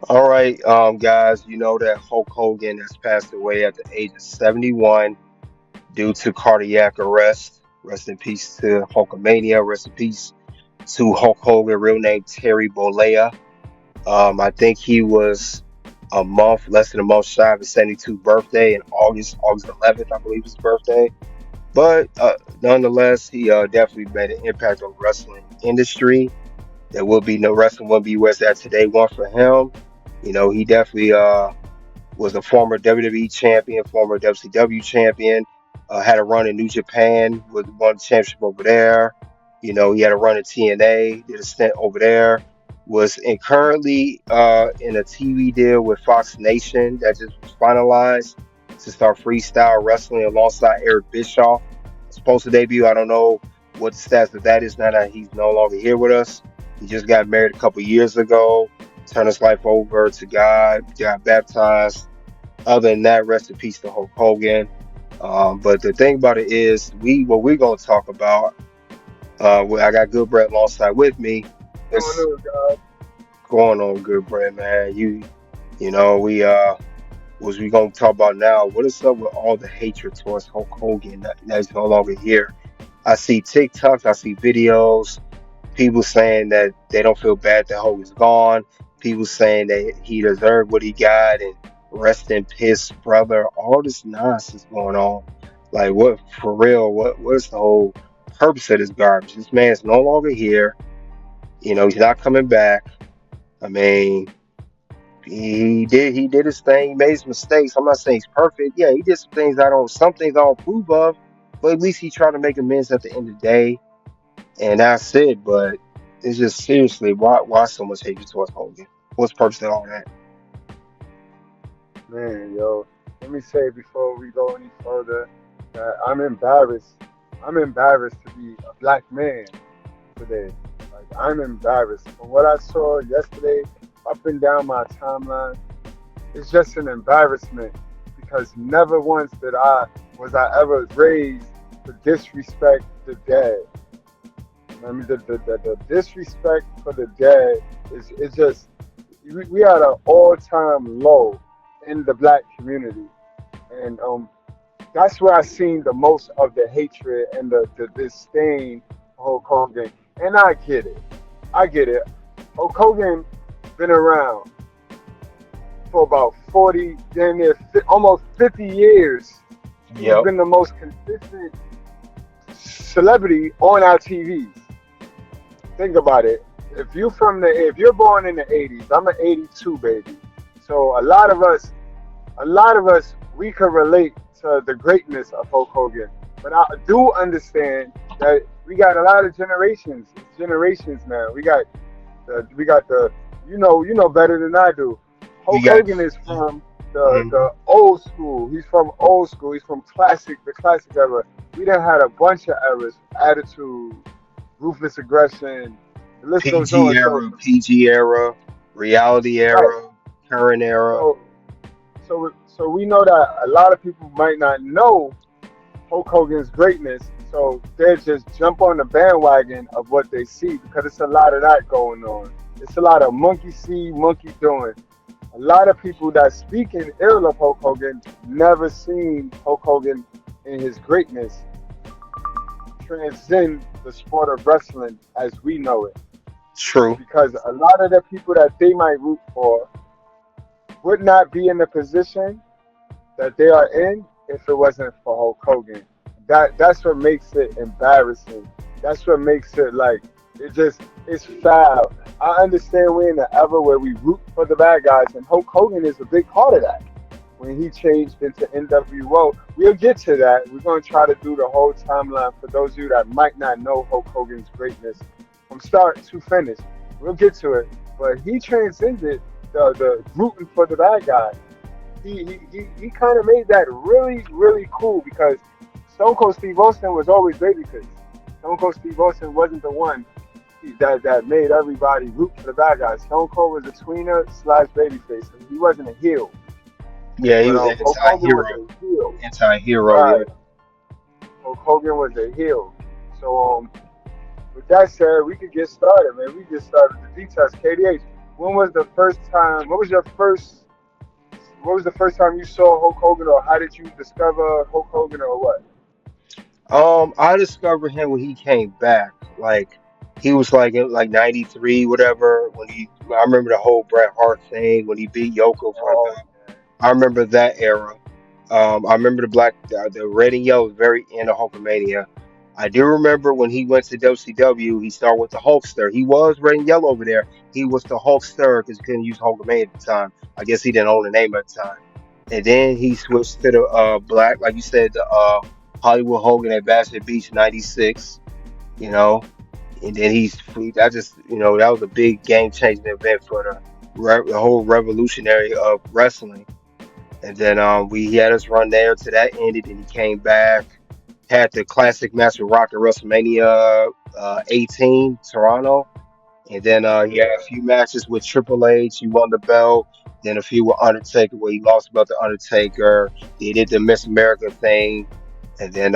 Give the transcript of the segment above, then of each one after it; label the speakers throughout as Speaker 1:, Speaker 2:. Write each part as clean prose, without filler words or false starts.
Speaker 1: All right, guys, you know that Hulk Hogan has passed away at the age of 71 due to cardiac arrest. Rest in peace to Hulkamania. Rest in peace to Hulk Hogan, real name Terry Bollea. I think he was less than a month shy of his 72th birthday in August 11th, I believe his birthday. But nonetheless, he definitely made an impact on the wrestling industry. There will be no wrestling won't be where it's at today. One for him. You know, he definitely was a former WWE champion, former WCW champion. Had a run in New Japan, won the championship over there. You know, he had a run in TNA, did a stint over there. Was currently in a TV deal with Fox Nation that just was finalized to start freestyle wrestling alongside Eric Bischoff. Supposed to debut. I don't know what the status of that is now that he's no longer here with us. He just got married a couple years ago, turned his life over to God, got baptized. Other than that, rest in peace to Hulk Hogan. But the thing about it is, what we're gonna talk about. I got Good Bread alongside with me.
Speaker 2: Going
Speaker 1: It's
Speaker 2: on, guys?
Speaker 1: going on, Good Bread, man. You know, what we gonna talk about now? What is up with all the hatred towards Hulk Hogan that he's no longer here? I see TikToks, I see videos, people saying that they don't feel bad that Hogan's gone. People saying that he deserved what he got and rest in peace, brother. All this nonsense going on. Like what for real? What's the whole purpose of this garbage? This man's no longer here. You know, he's not coming back. I mean, he did his thing, he made his mistakes. I'm not saying he's perfect. Yeah, he did some things I don't approve of, but at least he tried to make amends at the end of the day, and that's it. But it's just seriously, why so much hatred towards Hogan? What's the purpose of all that?
Speaker 2: Man, yo, let me say before we go any further that I'm embarrassed. I'm embarrassed to be a black man today. Like, I'm embarrassed. From what I saw yesterday, up and down my timeline, it's just an embarrassment because never once was I ever raised to disrespect the dead. I mean, the disrespect for the dead is just we are at an all time low in the black community, and that's where I seen the most of the hatred and the disdain for Hulk Hogan. And I get it, I get it. Hulk Hogan been around for about 40, damn near almost 50 years. He's
Speaker 1: Yep.
Speaker 2: been the most consistent celebrity on our TVs. Think about it. If you're born in the '80s, I'm an '82 baby. So a lot of us, we can relate to the greatness of Hulk Hogan. But I do understand that we got a lot of generations now. We got the you know better than I do.
Speaker 1: We
Speaker 2: Hulk
Speaker 1: got.
Speaker 2: Hogan is from the
Speaker 1: Mhm.
Speaker 2: old school. He's from old school. He's from the classic era. We done had a bunch of eras, attitude, ruthless aggression. The list goes
Speaker 1: PG
Speaker 2: on. So
Speaker 1: era, PG era, reality
Speaker 2: right.
Speaker 1: era, current era.
Speaker 2: So so we know that a lot of people might not know Hulk Hogan's greatness, so they just jump on the bandwagon of what they see because it's a lot of that going on. It's a lot of monkey see, monkey doing. A lot of people that speaking ill of Hulk Hogan never seen Hulk Hogan in his greatness transcend the sport of wrestling as we know it.
Speaker 1: True.
Speaker 2: Because a lot of the people that they might root for would not be in the position that they are in if it wasn't for Hulk Hogan. That's what makes it embarrassing. That's what makes it like it's foul. I understand we're in an era where we root for the bad guys, and Hulk Hogan is a big part of that. When he changed into NWO, we'll get to that. We're gonna try to do the whole timeline for those of you that might not know Hulk Hogan's greatness from start to finish. We'll get to it, but he transcended the rooting for the bad guy. He kind of made that really really cool because Stone Cold Steve Austin was always babyface. Stone Cold Steve Austin wasn't the one that made everybody root for the bad guy. Stone Cold was a tweener slash babyface, and he wasn't a heel.
Speaker 1: Yeah, he
Speaker 2: But
Speaker 1: was an
Speaker 2: Hulk Hogan was
Speaker 1: anti-hero.
Speaker 2: a heel.
Speaker 1: Anti-hero, yeah.
Speaker 2: Right. Hulk Hogan was a heel. So with that said, we could get started, man. We get started with the details. KDH, when was the first time? What was your first? What was the first time you saw Hulk Hogan, or how did you discover Hulk Hogan, or what?
Speaker 1: I discovered him when he came back. Like he was like in like '93, whatever. When I remember the whole Bret Hart thing when he beat Yoko for the
Speaker 2: Oh,
Speaker 1: belt. I remember that era. I remember the red and yellow was very into Hulkamania. I do remember when he went to WCW, he started with the Hulkster. He was red and yellow over there. He was the Hulkster because he couldn't use Hulkamania at the time. I guess he didn't own the name at the time. And then he switched to the black, like you said, the Hollywood Hogan at Bassett Beach '96. You know, and then that just that was a big game changing event for the whole revolutionary of wrestling. And then he had us run there till that ended, and he came back. Had the classic match with Rock at WrestleMania 18 Toronto, and then he had a
Speaker 2: yeah.
Speaker 1: few matches with Triple H. He won the belt. Then a few with Undertaker, where he lost about the Undertaker. He did the Miss America thing, and then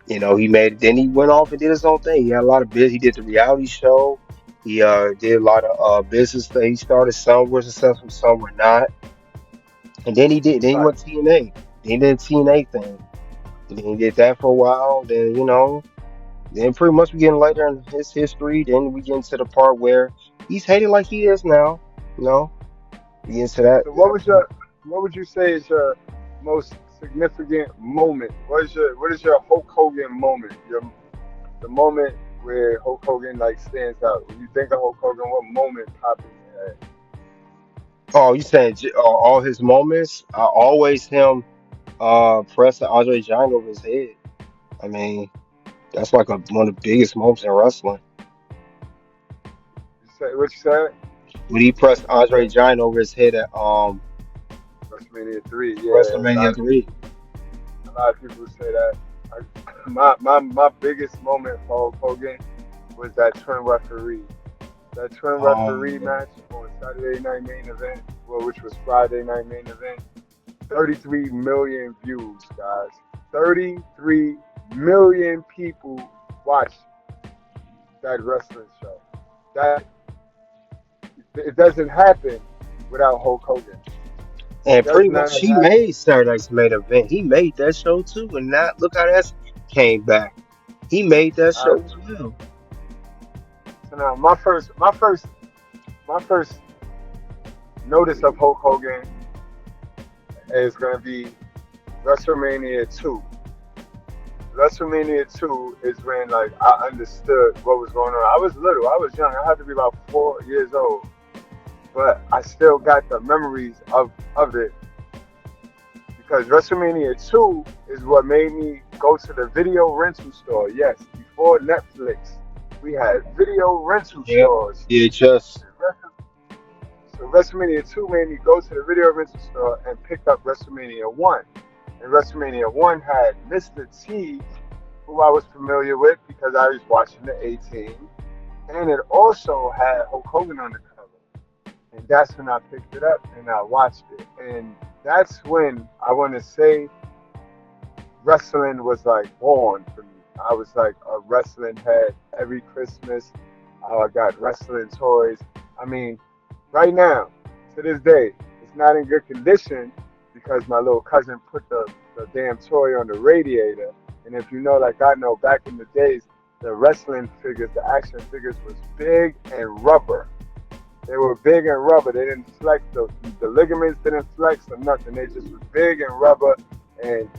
Speaker 1: he made. Then he went off and did his own thing. He had a lot of business. He did the reality show. He did a lot of business that he started. Some were successful, some were not. And then he did. Then he
Speaker 2: Right.
Speaker 1: went TNA. Then he did TNA thing. And then he did that for a while. Then then pretty much we getting later in his history. Then we get into the part where he's hated like he is now. You know, we get into that.
Speaker 2: So what would you say is your most significant moment? What is your Hulk Hogan moment? The moment where Hulk Hogan like stands out. When you think of Hulk Hogan, what moment pops in your head?
Speaker 1: Oh, you saying all his moments? Always him pressing Andre Giant over his head. I mean, that's like one of the biggest moments in wrestling.
Speaker 2: You say what you said?
Speaker 1: When he pressed Andre Giant over his head at
Speaker 2: WrestleMania 3. Yeah,
Speaker 1: WrestleMania 3.
Speaker 2: a lot of people say that. My biggest moment for Hulk Hogan was that twin referee. That twin referee
Speaker 1: Um,
Speaker 2: match on Saturday Night Main Event, well, which was Friday Night Main Event. 33 million views, guys. 33 million people watched that wrestling show. That it doesn't happen without Hulk Hogan. It
Speaker 1: and
Speaker 2: does
Speaker 1: pretty much
Speaker 2: not
Speaker 1: he
Speaker 2: happen.
Speaker 1: made Saturday's main event. He made that show too, and not look how that came back. He made that
Speaker 2: Uh,
Speaker 1: show too.
Speaker 2: so now my first notice of Hulk Hogan is gonna be WrestleMania 2. WrestleMania 2 is when like I understood what was going on. I was little, I was young, I had to be about 4 years old, but I still got the memories of it because WrestleMania 2 is what made me go to the video rental store. Yes, before Netflix, we had video rental
Speaker 1: Yep.
Speaker 2: stores.
Speaker 1: Yeah, just
Speaker 2: So WrestleMania 2 made me go to the video rental store and pick up WrestleMania 1. And WrestleMania 1 had Mr. T, who I was familiar with because I was watching the 18. And it also had Hulk Hogan on the cover. And that's when I picked it up and I watched it. And that's when I want to say wrestling was like born for me. I was like a wrestling head every Christmas. I got wrestling toys. I mean, right now, to this day, it's not in good condition because my little cousin put the damn toy on the radiator. And if you know, like I know, back in the days, the wrestling figures, the action figures was big and rubber. They were big and rubber. They didn't flex. The ligaments didn't flex or nothing. They just was big and rubber. And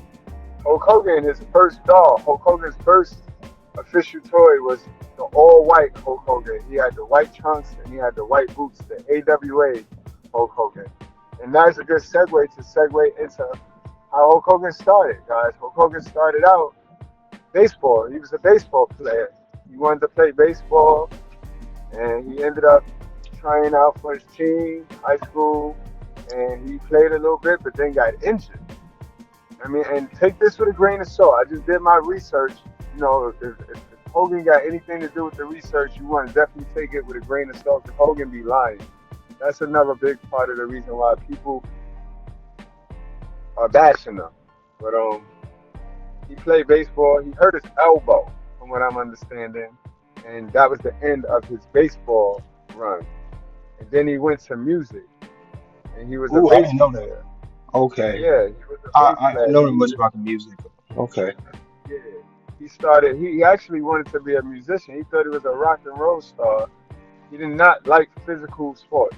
Speaker 2: Hulk Hogan, his first doll, Hulk Hogan's first official toy was the all white Hulk Hogan. He had the white trunks and he had the white boots, the AWA Hulk Hogan. And that's a good segue to segue into how Hulk Hogan started, guys. Hulk Hogan started out baseball. He was a baseball player. He wanted to play baseball and he ended up trying out for his team, high school, and he played a little bit but then got injured. I mean, and take this with a grain of salt. I just did my research. You know, if Hogan got anything to do with the research, you want to definitely take it with a grain of salt. If Hogan be lying, that's another big part of the reason why people are bashing him. But he played baseball. He hurt his elbow, from what I'm understanding, and that was the end of his baseball run. and then he went to music, and he was a
Speaker 1: Ooh, I
Speaker 2: bass
Speaker 1: didn't know that.
Speaker 2: player.
Speaker 1: Okay.
Speaker 2: Yeah, he was a
Speaker 1: I,
Speaker 2: bass
Speaker 1: I
Speaker 2: player.
Speaker 1: know that much about the music. Okay.
Speaker 2: Yeah, he started. He actually wanted to be a musician. He thought he was a rock and roll star. He did not like physical sports.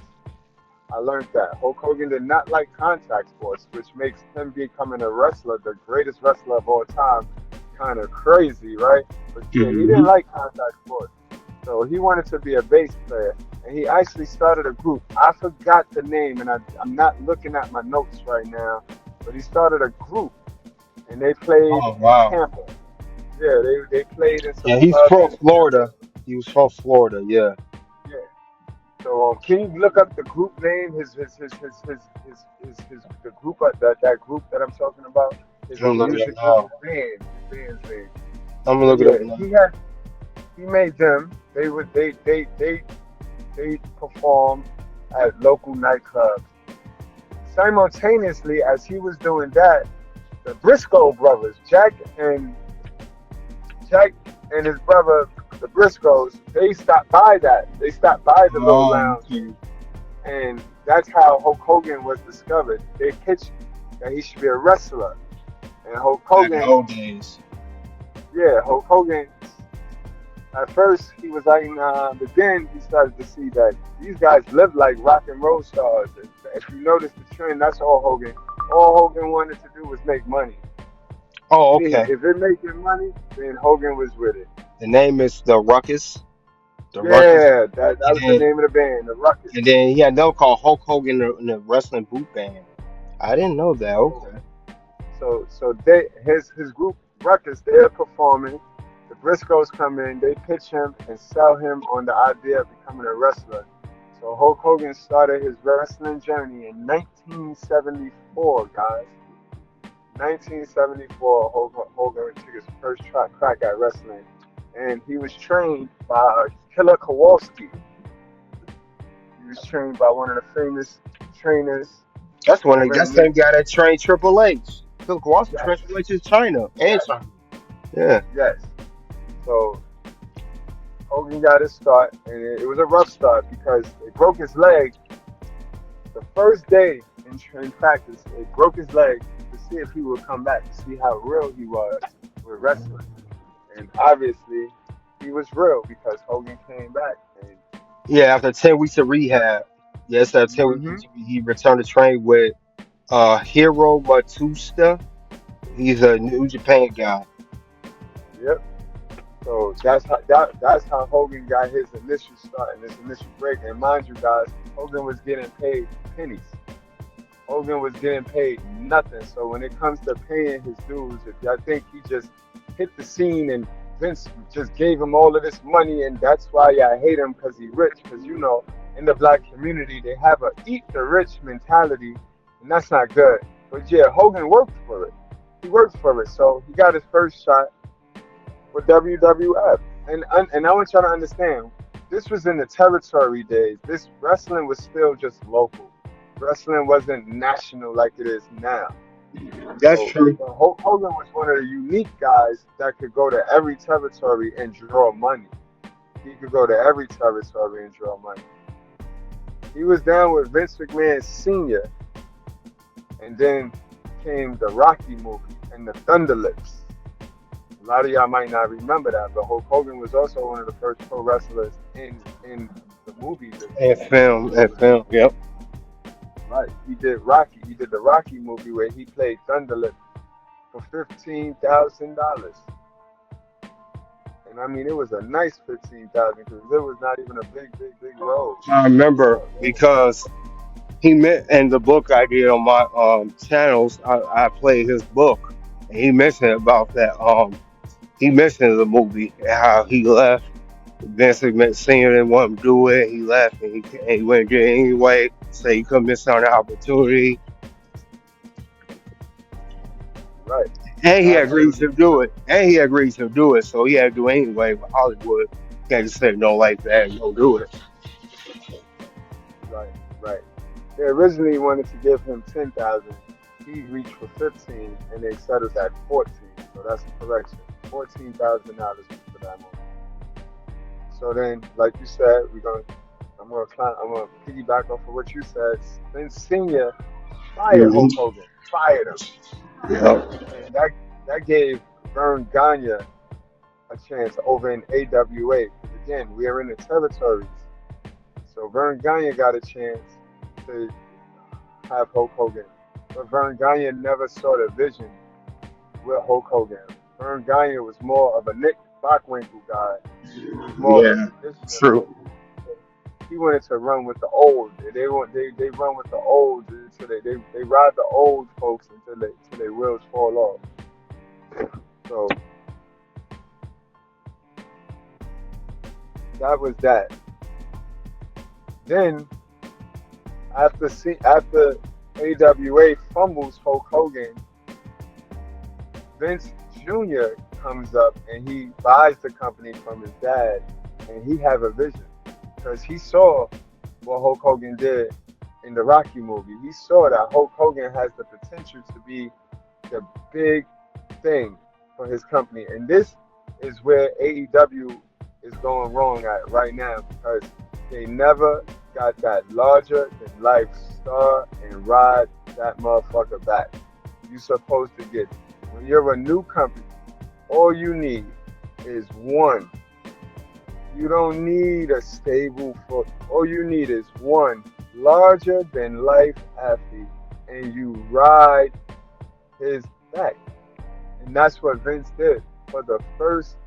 Speaker 2: I learned that. Hulk Hogan did not like contact sports, which makes him becoming a wrestler, the greatest wrestler of all time, kind of crazy, right? But yeah, he didn't
Speaker 1: Hmm.
Speaker 2: like contact sports. So he wanted to be a bass player. And he actually started a group. I forgot the name, and I'm not looking at my notes right now. But he started a group, and they played
Speaker 1: Oh
Speaker 2: in
Speaker 1: wow.
Speaker 2: Tampa. Yeah, they played in some
Speaker 1: Yeah, he's
Speaker 2: clubs
Speaker 1: from
Speaker 2: in Tampa.
Speaker 1: Florida. He was from Florida. Yeah.
Speaker 2: Yeah. So can you look up the group name? The group that group that I'm talking about. His
Speaker 1: I'm looking it up
Speaker 2: music group,
Speaker 1: now.
Speaker 2: his band's name.
Speaker 1: I'm gonna
Speaker 2: So
Speaker 1: look it
Speaker 2: yeah,
Speaker 1: up now.
Speaker 2: he made them. They performed at local nightclubs. Simultaneously, as he was doing that, the Briscoe brothers, Jack and his brother, the Briscoes, they stopped by that. They stopped by the little
Speaker 1: Oh,
Speaker 2: lounge,
Speaker 1: okay.
Speaker 2: and that's how Hulk Hogan was discovered. They pitched that he should be a wrestler, and Hulk
Speaker 1: Back in the
Speaker 2: Hogan,
Speaker 1: old days.
Speaker 2: yeah, Hulk Hogan. At first, he was like, nah, but then he started to see that these guys lived like rock and roll stars. If you notice the trend, that's all Hogan. All Hogan wanted to do was make money.
Speaker 1: Oh, okay.
Speaker 2: If it made him money, then Hogan was with it.
Speaker 1: The name is the Ruckus. The Ruckus.
Speaker 2: Yeah, that
Speaker 1: And
Speaker 2: was the
Speaker 1: then
Speaker 2: name of the band, the Ruckus.
Speaker 1: he had another called Hulk Hogan in the wrestling boot band. I didn't know that.
Speaker 2: So
Speaker 1: Okay.
Speaker 2: his group Ruckus, they're performing. The Briscoes come in, they pitch him and sell him on the idea of becoming a wrestler. So Hulk Hogan started his wrestling journey in 1974, guys. 1974, Hogan took his first crack at wrestling, and he was trained by Killer Kowalski. He was trained by one of the famous trainers
Speaker 1: That's one of
Speaker 2: over
Speaker 1: that
Speaker 2: in New.
Speaker 1: same guy that trained Triple H. Phil Kowalski
Speaker 2: Yes,
Speaker 1: trained Triple H in China and China. Yeah.
Speaker 2: yes. So Hogan got his start, and it was a rough start because they broke his leg the first day in practice. They broke his leg to see if he would come back, to see how real he was with wrestling. And obviously, he was real because Hogan came back. And
Speaker 1: Yeah, after 10 weeks of rehab. Yes, after 10 weeks
Speaker 2: hmm
Speaker 1: he returned to train with Hiro Matusta. He's a New Japan guy.
Speaker 2: yep. So that's how Hogan got his initial start and his initial break. And mind you, guys, Hogan was getting paid pennies. Hogan was getting paid nothing. So when it comes to paying his dues, if I think he just hit the scene and Vince just gave him all of this money, and that's why I hate him because he rich. Because in the black community, they have a eat the rich mentality, and that's not good. But yeah, Hogan worked for it. He worked for it, so he got his first shot with WWF. And I want y'all to understand, this was in the territory days. This wrestling was still just local. Wrestling wasn't national like it is now.
Speaker 1: That's
Speaker 2: So
Speaker 1: true.
Speaker 2: Hulk Hogan was one of the unique guys that could go to every territory and draw money. He could go to every territory and draw money. He was down with Vince McMahon Sr. And then came the Rocky movie and the Thunder Lips. A lot of y'all might not remember that, but Hulk Hogan was also one of the first pro wrestlers in the movie business.
Speaker 1: And film,
Speaker 2: He
Speaker 1: and
Speaker 2: was
Speaker 1: film. Yep.
Speaker 2: right. He did Rocky. He did the Rocky movie where he played Thunderlip for $15,000. And I mean, it was a nice 15,000 because it was not even a big role.
Speaker 1: I remember because he meant in the book I did on my channels. I played his book, and he mentioned about that. He mentioned the movie and how he left. Vince McMahon Senior didn't want him to do it. He left, and he went and did it anyway. Say he couldn't miss on the opportunity,
Speaker 2: Right.
Speaker 1: and he agreed
Speaker 2: Absolutely
Speaker 1: to do it. And he agreed to do it, so he had to do it anyway. But Hollywood can't just say no like that and don't do it.
Speaker 2: right. Right. They originally wanted to give him 10,000. He reached for 15, and they settled at 14. So that's a correction. $14,000 for that movie. So then, like you said, I'm I'm gonna piggyback off of what you said. Vince Senior fired
Speaker 1: Hmm.
Speaker 2: Hulk Hogan, fired him,
Speaker 1: Yep.
Speaker 2: and that gave Vern Gagne a chance over in AWA. Because again, we are in the territories, so Vern Gagne got a chance to have Hulk Hogan, but Vern Gagne never saw the vision with Hulk Hogan. Vern Gagne was more of a Nick Bockwinkel guy. He was more of a
Speaker 1: Yeah.
Speaker 2: traditionalist.
Speaker 1: True.
Speaker 2: He wanted to run with the old. They run with the old until they ride the old folks until their wheels fall off. So that was that. Then after AWA fumbles Hulk Hogan, Vince Jr. comes up and he buys the company from his dad, and he have a vision because he saw what Hulk Hogan did in the Rocky movie. He saw that Hulk Hogan has the potential to be the big thing for his company, and this is where AEW is going wrong at right now because they never got that larger than life star and ride that motherfucker back. You supposed to get it. When you're a new company, all you need is one. You don't need a stable foot. All you need is one larger than life athlete, and you ride his back. And that's what Vince did for the first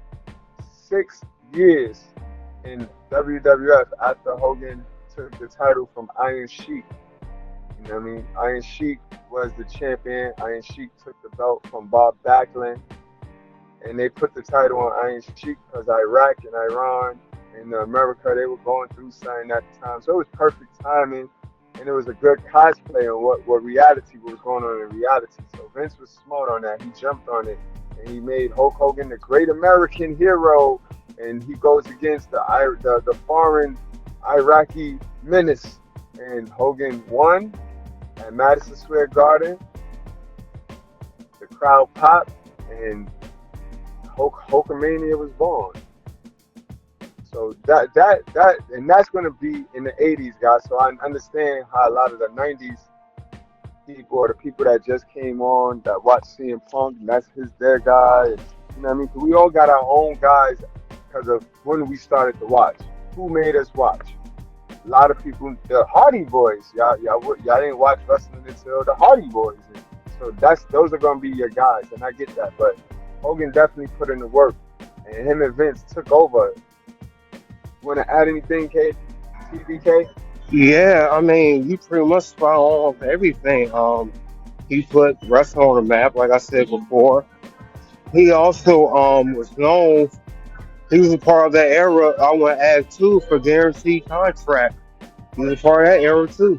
Speaker 2: 6 years in WWF after Hogan took the title from Iron Sheik. You know what I mean? Iron Sheik was the champion. Iron Sheik took the belt from Bob Backlund, and they put the title on Iron Sheik because Iraq and Iran and America, they were going through something at the time. So it was perfect timing, and it was a good cosplay on what reality was going on in reality. So Vince was smart on that. He jumped on it, and he made Hulk Hogan the great American hero, and he goes against the foreign Iraqi menace. And Hogan won at Madison Square Garden. The crowd popped, and Hulkamania was born. So and that's gonna be in the '80s, guys. So I understand how a lot of the '90s people or the people that just came on that watch CM Punk, and that's their guy. And, you know what I mean? 'Cause we all got our own guys because of when we started to watch. Who made us watch? A lot of people, the Hardy Boys, y'all didn't watch wrestling until the Hardy Boys. And so those are gonna be your guys, and I get that. But Hogan definitely put in the work, and him and Vince took over. Want to add anything, K? TBK?
Speaker 1: Yeah, I mean, you pretty much spot on with everything. He put wrestling on the map, like I said before. He also was known. He was a part of that era. I want to add too for guaranteed contract. He was a part of that era too.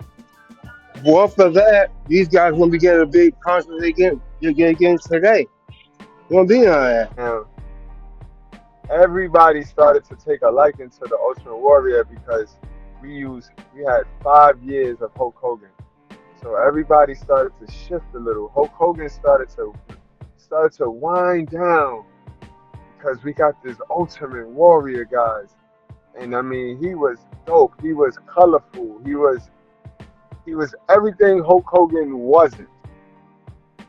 Speaker 1: Well, after that, these guys gonna be getting a big contract again today. Gonna be on that.
Speaker 2: Now, everybody started to take a liking to the Ultimate Warrior because we had 5 years of Hulk Hogan. So everybody started to shift a little. Hulk Hogan started to wind down because we got this Ultimate Warrior guys. And I mean, he was dope. He was colorful. He was everything Hulk Hogan wasn't.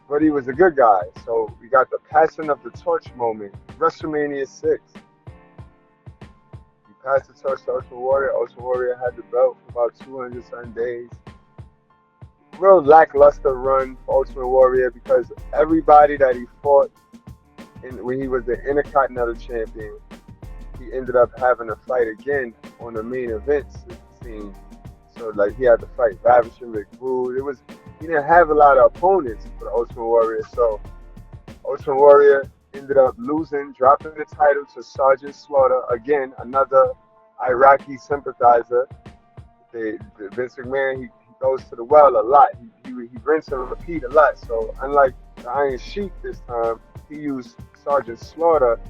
Speaker 2: But he was a good guy. So we got the passing of the torch moment. WrestleMania 6. He passed the torch to Ultimate Warrior. Ultimate Warrior had the belt for about 200 some days. Real lackluster run for Ultimate Warrior because everybody that he fought when he was the Intercontinental Champion, he ended up having to fight again on the main event scene. So like he had to fight Ravishing Rick Rude. He didn't have a lot of opponents for the Ultimate Warrior. So Ultimate Warrior ended up losing, dropping the title to Sergeant Slaughter. Again, another Iraqi sympathizer. Vince McMahon, he goes to the well a lot. He rinse and repeat a lot. So unlike the Iron Sheik this time, he used Sergeant Slaughter,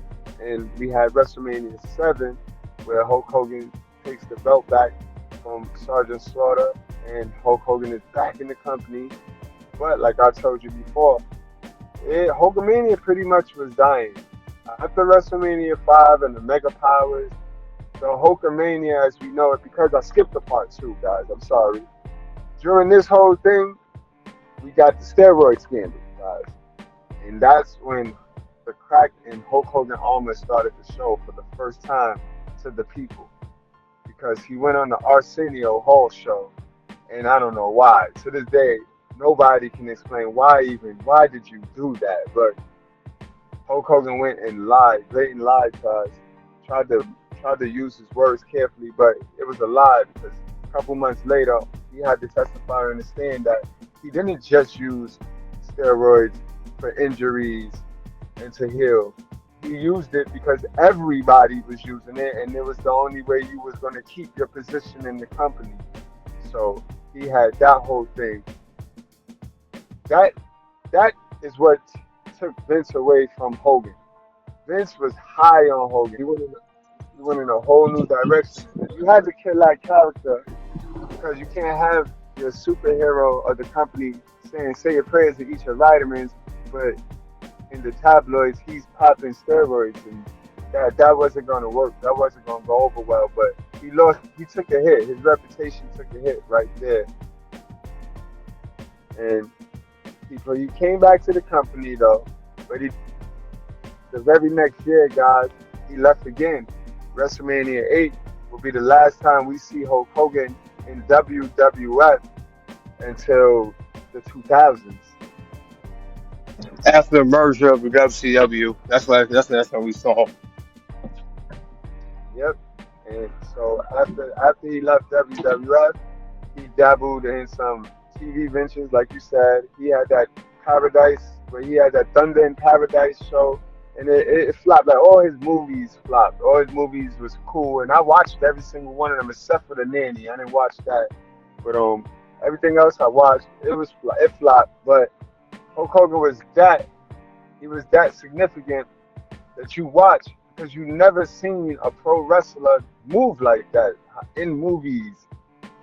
Speaker 2: and we had WrestleMania 7 where Hulk Hogan takes the belt back from Sergeant Slaughter, and Hulk Hogan is back in the company. But like I told you before, Hulkamania pretty much was dying. After WrestleMania 5 and the Mega Powers, the Hulkamania as we know it, because I skipped the part two, guys. I'm sorry. During this whole thing, we got the steroid scandal, guys. And that's when the crack in Hulk Hogan armor started to show for the first time to the people. Because he went on the Arsenio Hall show, and I don't know why. To this day, nobody can explain why did you do that? But Hulk Hogan went and lied, blatant lied to us. Tried to tried to use his words carefully, but it was a lie because a couple months later he had to testify and understand that he didn't just use steroids for injuries and to heal. He used it because everybody was using it, and it was the only way you was going to keep your position in the company. So he had that whole thing. That that is what took Vince away from Hogan. Vince was high on Hogan. He went in a whole new direction. You had to kill that character because you can't have your superhero of the company saying "say your prayers and eat your vitamins," but in the tabloids he's popping steroids, and that wasn't going to work. That wasn't going to go over well. But he lost. He took a hit. His reputation took a hit right there, and he came back to the company though. But the very next year, guys, he left again. WrestleMania 8 will be the last time we see Hulk Hogan in WWF until the 2000s.
Speaker 1: After the merger of the WCW, that's the last time we saw him.
Speaker 2: Yep. And so after he left WWF, he dabbled in some TV ventures, like you said. He had that Paradise, where he had that Thunder in Paradise show, and it flopped. Like all his movies flopped. All his movies was cool, and I watched every single one of them except for the Nanny. I didn't watch that, but everything else I watched, it flopped. But Hulk Hogan was that significant that you watch because you never seen a pro wrestler move like that in movies.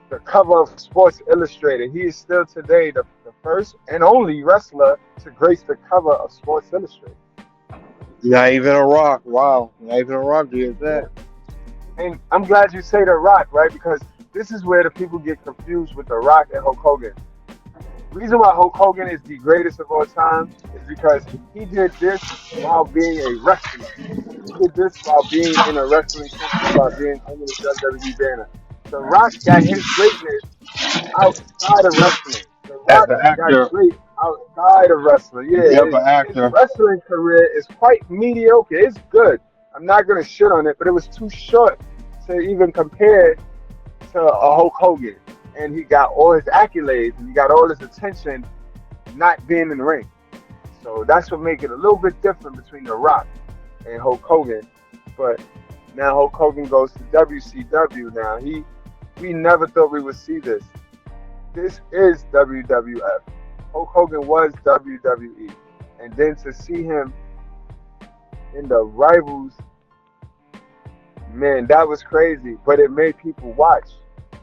Speaker 2: The cover of Sports Illustrated. He is still today the first and only wrestler to grace the cover of Sports Illustrated.
Speaker 1: Not even a Rock. Wow, not even a Rock did
Speaker 2: Yeah.
Speaker 1: that.
Speaker 2: And I'm glad you say The Rock, right? Because this is where the people get confused with The Rock and Hulk Hogan. The reason why Hulk Hogan is the greatest of all time is because he did this while being a wrestler. He did this while being in a wrestling company, while being under the WWE banner. The Rock got his greatness outside of wrestling. The
Speaker 1: As
Speaker 2: Rock
Speaker 1: an
Speaker 2: got
Speaker 1: actor,
Speaker 2: great outside of wrestling. Yeah,
Speaker 1: yep, an
Speaker 2: his
Speaker 1: actor.
Speaker 2: wrestling career is quite mediocre. It's good. I'm not gonna shit on it, but it was too short to even compare to a Hulk Hogan. And he got all his accolades and he got all his attention not being in the ring. So that's what makes it a little bit different between The Rock and Hulk Hogan. But now Hulk Hogan goes to WCW now. We never thought we would see this. This is WWF. Hulk Hogan was WWE. And then to see him in the rivals, man, that was crazy. But it made people watch.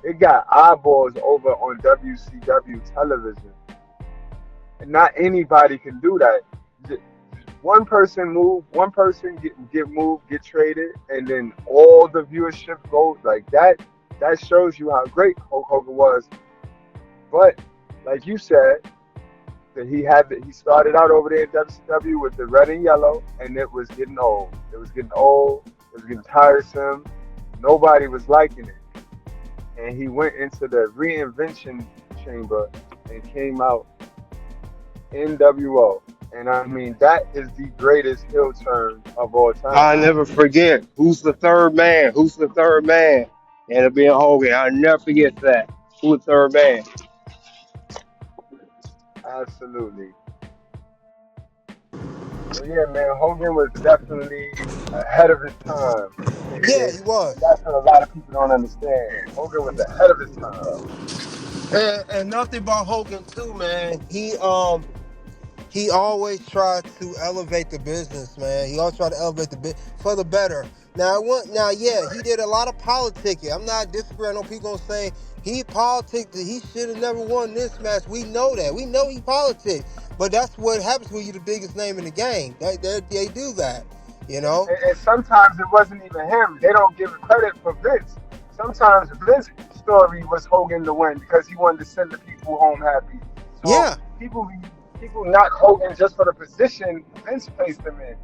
Speaker 2: It got eyeballs over on WCW television. And not anybody can do that. One person move, one person get moved, get traded, and then all the viewership goes like that. That shows you how great Hulk Hogan was. But like you said, that he started out over there in WCW with the red and yellow, and it was getting old. It was getting old. It was getting tiresome. Nobody was liking it, and he went into the reinvention chamber and came out NWO. And I mean, that is the greatest heel turn of all time.
Speaker 1: I'll never forget. Who's the third man? Who's the third man? And it being Hogan. I'll never forget that. Who's the third man?
Speaker 2: Absolutely. So yeah, man, Hogan was definitely ahead of his time.
Speaker 3: Yeah,
Speaker 2: And
Speaker 3: he was.
Speaker 2: that's what a lot of people don't understand. Hogan was ahead of his time.
Speaker 3: And nothing about Hogan too, man. He always tried to elevate the business, man. He always tried to elevate the bit for the better. Now, yeah, he did a lot of politicking. I'm not disagreeing. I know people gonna say he politicked. He should have never won this match. We know that. We know he politicked. But that's what happens when you're the biggest name in the game. They do that. You know?
Speaker 2: And sometimes it wasn't even him. They don't give credit for Vince. Sometimes Vince's story was Hogan to win because he wanted to send the people home happy. So
Speaker 3: Yeah.
Speaker 2: people knock Hogan just for the position Vince placed him in.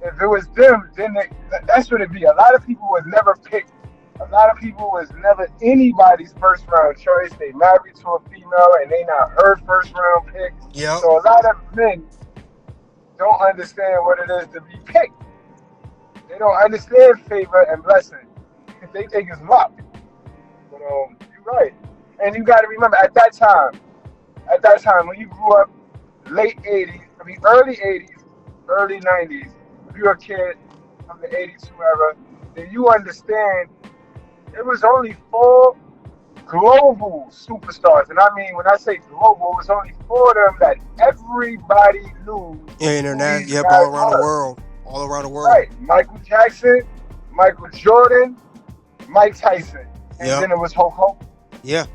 Speaker 2: If it was them, then that's what it'd be. A lot of people was never picked. A lot of people was never anybody's first round choice. They married to a female and they not her first round pick.
Speaker 3: Yep.
Speaker 2: So a lot of men don't understand what it is to be picked. They don't understand favor and blessing. They think it's luck. But you're right. And you got to remember, at that time when you grew up, late '80s, I mean early '80s, early '90s, if you're a kid from the '82 era, then you understand it was only four global superstars. And I mean, when I say global, it was only four of them that everybody knew who
Speaker 3: Internet.
Speaker 2: these
Speaker 3: Yep. All
Speaker 2: guys
Speaker 3: around the
Speaker 2: were.
Speaker 3: world. All around the world.
Speaker 2: Right. Michael Jackson, Michael Jordan, Mike Tyson. And
Speaker 3: Yep.
Speaker 2: then it was Hulk Hogan.
Speaker 3: Yeah.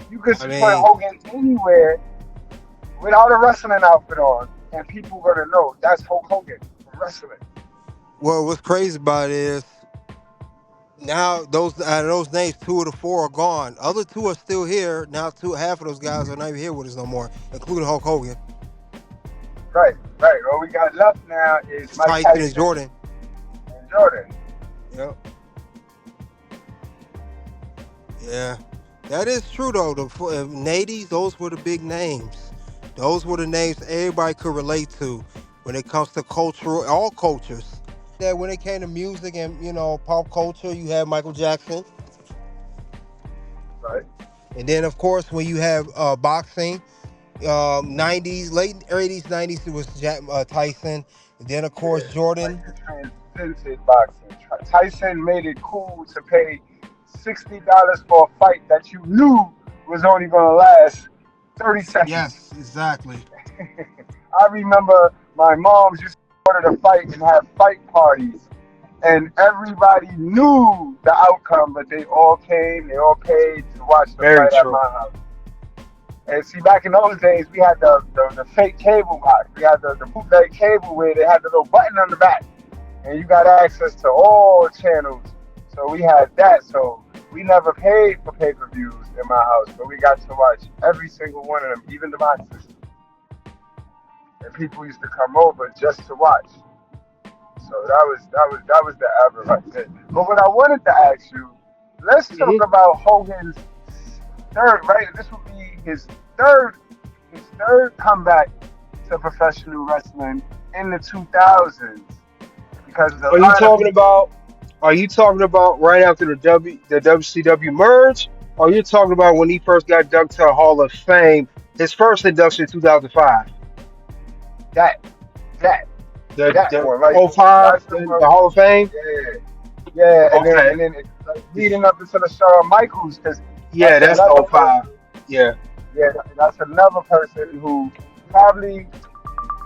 Speaker 2: You could
Speaker 3: I
Speaker 2: put
Speaker 3: mean,
Speaker 2: Hogan anywhere without a wrestling outfit on, and people gonna know that's Hulk Hogan from wrestling.
Speaker 3: well, what's crazy about it is now those out of those names, two of the four are gone. Other two are still here. Now half of those guys are not even here with us no more, including Hulk Hogan,
Speaker 2: Right, right. All we got left now is Mike
Speaker 3: Tyson, and
Speaker 2: Tyson
Speaker 3: Jordan.
Speaker 2: and Jordan.
Speaker 3: Yep. Yeah. That is true though. In the 80s, those were the big names. Those were the names everybody could relate to when it comes to cultural, all cultures. That when it came to music and pop culture, you had Michael Jackson,
Speaker 2: Right.
Speaker 3: and then of course when you have boxing, 90s, late 80s, 90s, it was Tyson, and then of course
Speaker 2: Yeah.
Speaker 3: Jordan.
Speaker 2: Tyson transcended boxing. Tyson made it cool to pay $60 for a fight that you knew was only gonna last 30 seconds.
Speaker 3: Yes, exactly.
Speaker 2: I remember my moms used to order the fight and have fight parties, and everybody knew the outcome, but they all came, they all paid to watch the
Speaker 1: Very
Speaker 2: fight at
Speaker 1: true.
Speaker 2: my house. And see, back in those days, we had the fake cable box. We had the bootleg cable where they had the little button on the back, and you got access to all channels. So we had that. So we never paid for pay-per-views in my house, but we got to watch every single one of them, even the boxes. And people used to come over just to watch. So that was the ever right there. But what I wanted to ask you, let's talk
Speaker 1: Hmm.
Speaker 2: about Hogan's third. Right, this would be third his third comeback to professional wrestling in the 2000s. Because a
Speaker 1: Are you
Speaker 2: lot of
Speaker 1: talking
Speaker 2: people,
Speaker 1: about? Are you talking about right after the WCW merge? Or are you talking about when he first got dunked to the Hall of Fame? His first induction in 2005.
Speaker 2: that that that
Speaker 1: The
Speaker 2: one right,
Speaker 1: oh 05,
Speaker 2: that's the
Speaker 1: the
Speaker 2: one.
Speaker 1: Hall of Fame.
Speaker 2: Yeah, yeah,
Speaker 1: Okay.
Speaker 2: and then it's like leading up into the Shawn Michaels because
Speaker 1: Yeah,
Speaker 2: that's
Speaker 1: that's the
Speaker 2: another
Speaker 1: oh 05.
Speaker 2: person.
Speaker 1: Yeah.
Speaker 2: Yeah, that's another person who probably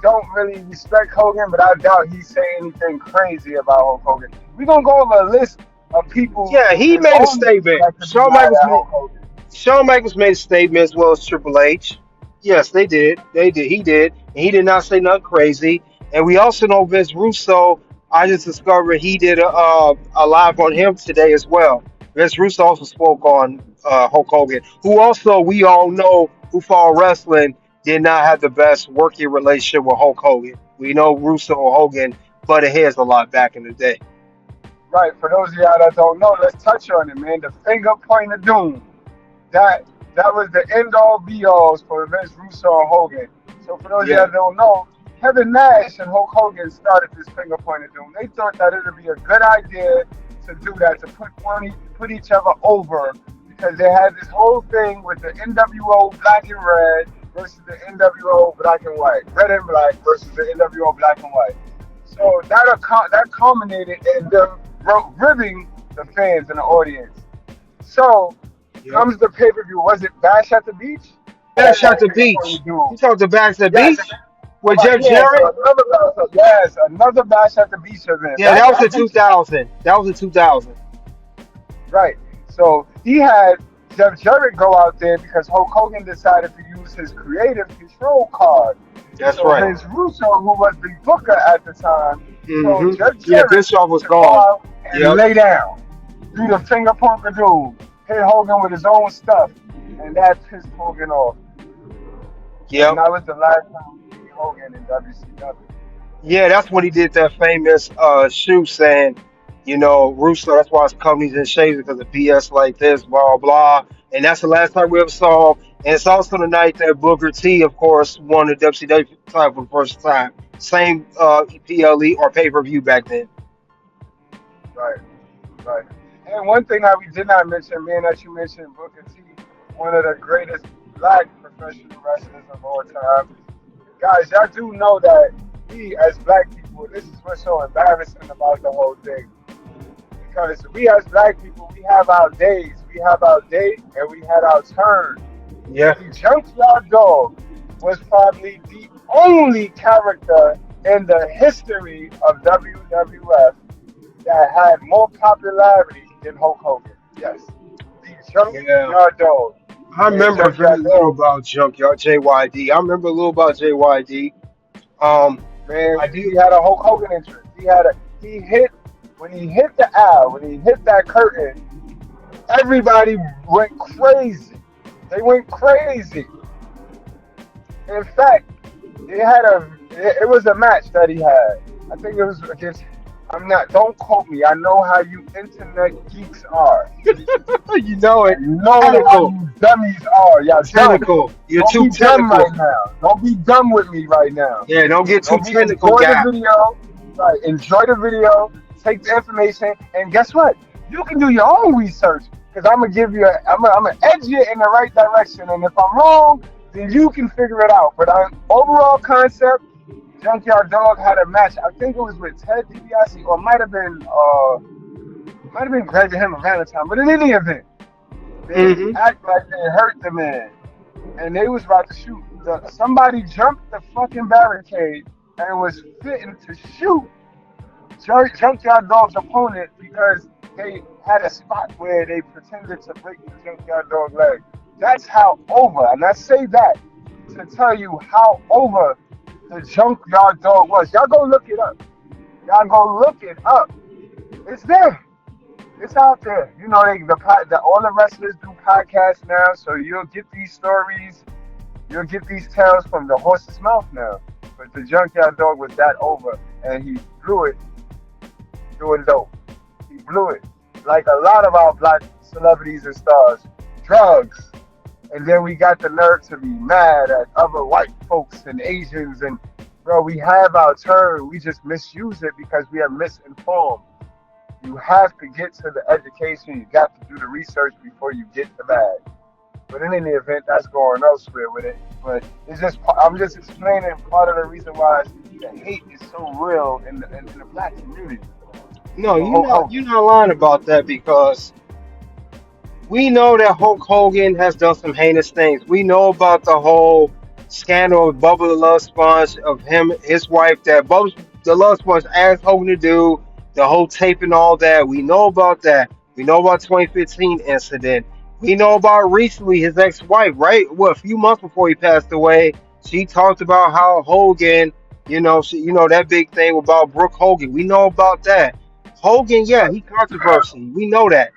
Speaker 2: don't really respect Hogan, but I doubt he say anything crazy about Hulk Hogan. We're gonna go over a list of people
Speaker 1: Yeah, he
Speaker 2: and
Speaker 1: made a
Speaker 2: only people
Speaker 1: statement.
Speaker 2: that could be mad at Hulk Hogan.
Speaker 1: Shawn Michaels made a statement as well as Triple H. Yes, they did. They did. He did. And he did not say nothing crazy. And we also know Vince Russo. I just discovered he did a live on him today as well. Vince Russo also spoke on Hulk Hogan, who also we all know who follow wrestling did not have the best working relationship with Hulk Hogan. We know Russo and Hogan butted heads a lot back in the day.
Speaker 2: Right, for those of y'all that don't know, let's touch on it, man. The finger point of doom. That that was the end all be alls for Vince Russo and Hogan. So for those of y'all
Speaker 1: Yeah,
Speaker 2: that don't know, Kevin Nash and Hulk Hogan started this finger point of doom. They thought that it would be a good idea to do that, to put each other over because they had this whole thing with the NWO black and red versus the NWO black and white, red and black versus the NWO black and white. So that culminated in them ribbing the fans and the audience. So
Speaker 1: yeah.
Speaker 2: comes the pay per view. Was it Bash at the Beach? Had
Speaker 1: Bash
Speaker 2: that
Speaker 1: at the
Speaker 2: finger point
Speaker 1: beach.
Speaker 2: of doom.
Speaker 1: You talked to Bash at the
Speaker 2: Yes.
Speaker 1: beach with
Speaker 2: Right,
Speaker 1: Jeff
Speaker 2: yeah,
Speaker 1: Jarrett.
Speaker 2: so another Bash at the Beach event.
Speaker 1: Yeah, that was
Speaker 2: I
Speaker 1: in
Speaker 2: think
Speaker 1: 2000. That was in 2000.
Speaker 2: right. So he had Jeff Jarrett go out there because Hulk Hogan decided to use his creative control card.
Speaker 1: That's
Speaker 2: So
Speaker 1: right.
Speaker 2: Vince Russo, who was the booker at the time, So Jeff
Speaker 1: Yeah,
Speaker 2: Jarrett
Speaker 1: Bischoff was
Speaker 2: to go
Speaker 1: gone.
Speaker 2: out and
Speaker 1: Yep.
Speaker 2: lay down, do the finger poke-a-doom, hit Hogan with his own stuff, and that pissed Hogan off. And
Speaker 1: Yep.
Speaker 2: that was the last time we see Hogan in WCW.
Speaker 1: Yeah, that's when he did that famous shoot saying, Russo, that's why his company's in shape because of BS like this, blah, blah. And that's the last time we ever saw him. And it's also the night that Booker T, of course, won the WCW title for the first time. Same PLE or pay per view back then.
Speaker 2: Right, right. And one thing that we did not mention, man, that you mentioned, Booker T, one of the greatest black professional wrestlers of all time. Guys, y'all do know that we as black people, this is what's so embarrassing about the whole thing. Because we as black people, we have our days, we have our day, and we had our turn.
Speaker 1: Yeah.
Speaker 2: The Junkyard Dog was probably the only character in the history of WWF that had more popularity than Hulk Hogan. Yes. The
Speaker 1: Yeah.
Speaker 2: Junkyard Dog.
Speaker 1: I
Speaker 2: And
Speaker 1: remember very
Speaker 2: Junkyard
Speaker 1: little
Speaker 2: Dog,
Speaker 1: about Junkyard JYD. I remember a little about JYD. Um,
Speaker 2: man,
Speaker 1: I do.
Speaker 2: he had a Hulk Hogan entrance. He hit when he hit the aisle, when he hit that curtain, everybody went crazy. They went crazy. In fact, it was a match that he had. I think it was against I'm not don't quote me. I know how you internet geeks are.
Speaker 1: You know
Speaker 2: I
Speaker 1: it.
Speaker 2: know how
Speaker 1: Technical.
Speaker 2: you dummies are. Y'all dumb.
Speaker 1: Technical. You're
Speaker 2: Don't
Speaker 1: too
Speaker 2: be dumb
Speaker 1: technical.
Speaker 2: right now. Don't be dumb with me right now.
Speaker 1: Yeah, don't get too
Speaker 2: Don't be
Speaker 1: technical,
Speaker 2: enjoy the
Speaker 1: guy.
Speaker 2: video. Right. Enjoy the video. Take the information. And guess what? You can do your own research. Because I'm gonna give you I'm gonna edge you in the right direction. And if I'm wrong, then you can figure it out. But on overall concept, Junkyard Dog had a match. I think it was with Ted DiBiase, or might have been Greg and him or Valentine. But in any event, they
Speaker 1: Hmm.
Speaker 2: act like they hurt the man, and they was about to shoot. Somebody jumped the fucking barricade and was fitting to shoot Junkyard Dog's opponent because they had a spot where they pretended to break the Junkyard Dog leg. That's how over, and I say that to tell you how over the Junkyard Dog was. Y'all go look it up. Y'all go look it up. It's there. It's out there. You know, all the wrestlers do podcasts now, so you'll get these stories, you'll get these tales from the horse's mouth now. But the Junkyard Dog was that over, and he blew it doing dope. He blew it. Like a lot of our black celebrities and stars. Drugs. And then we got the nerve to be mad at other white folks and Asians. And, bro, we have our turn. We just misuse it because we are misinformed. You have to get to the education. You got to do the research before you get the bag. But in any event, that's going elsewhere with it. But I'm just explaining part of the reason why the hate is so real in the black community.
Speaker 1: No,
Speaker 2: The whole Hogan.
Speaker 1: you're not lying about that because we know that Hulk Hogan has done some heinous things. We know about the whole scandal of Bubba the Love Sponge, of him, his wife, that Bubba the Love Sponge asked Hogan to do, the whole tape and all that. We know about that. We know about 2015 incident. We know about recently his ex-wife, right? Well, a few months before he passed away, she talked about how Hogan, that big thing about Brooke Hogan. We know about that. Hogan, yeah, he controversy. We know that.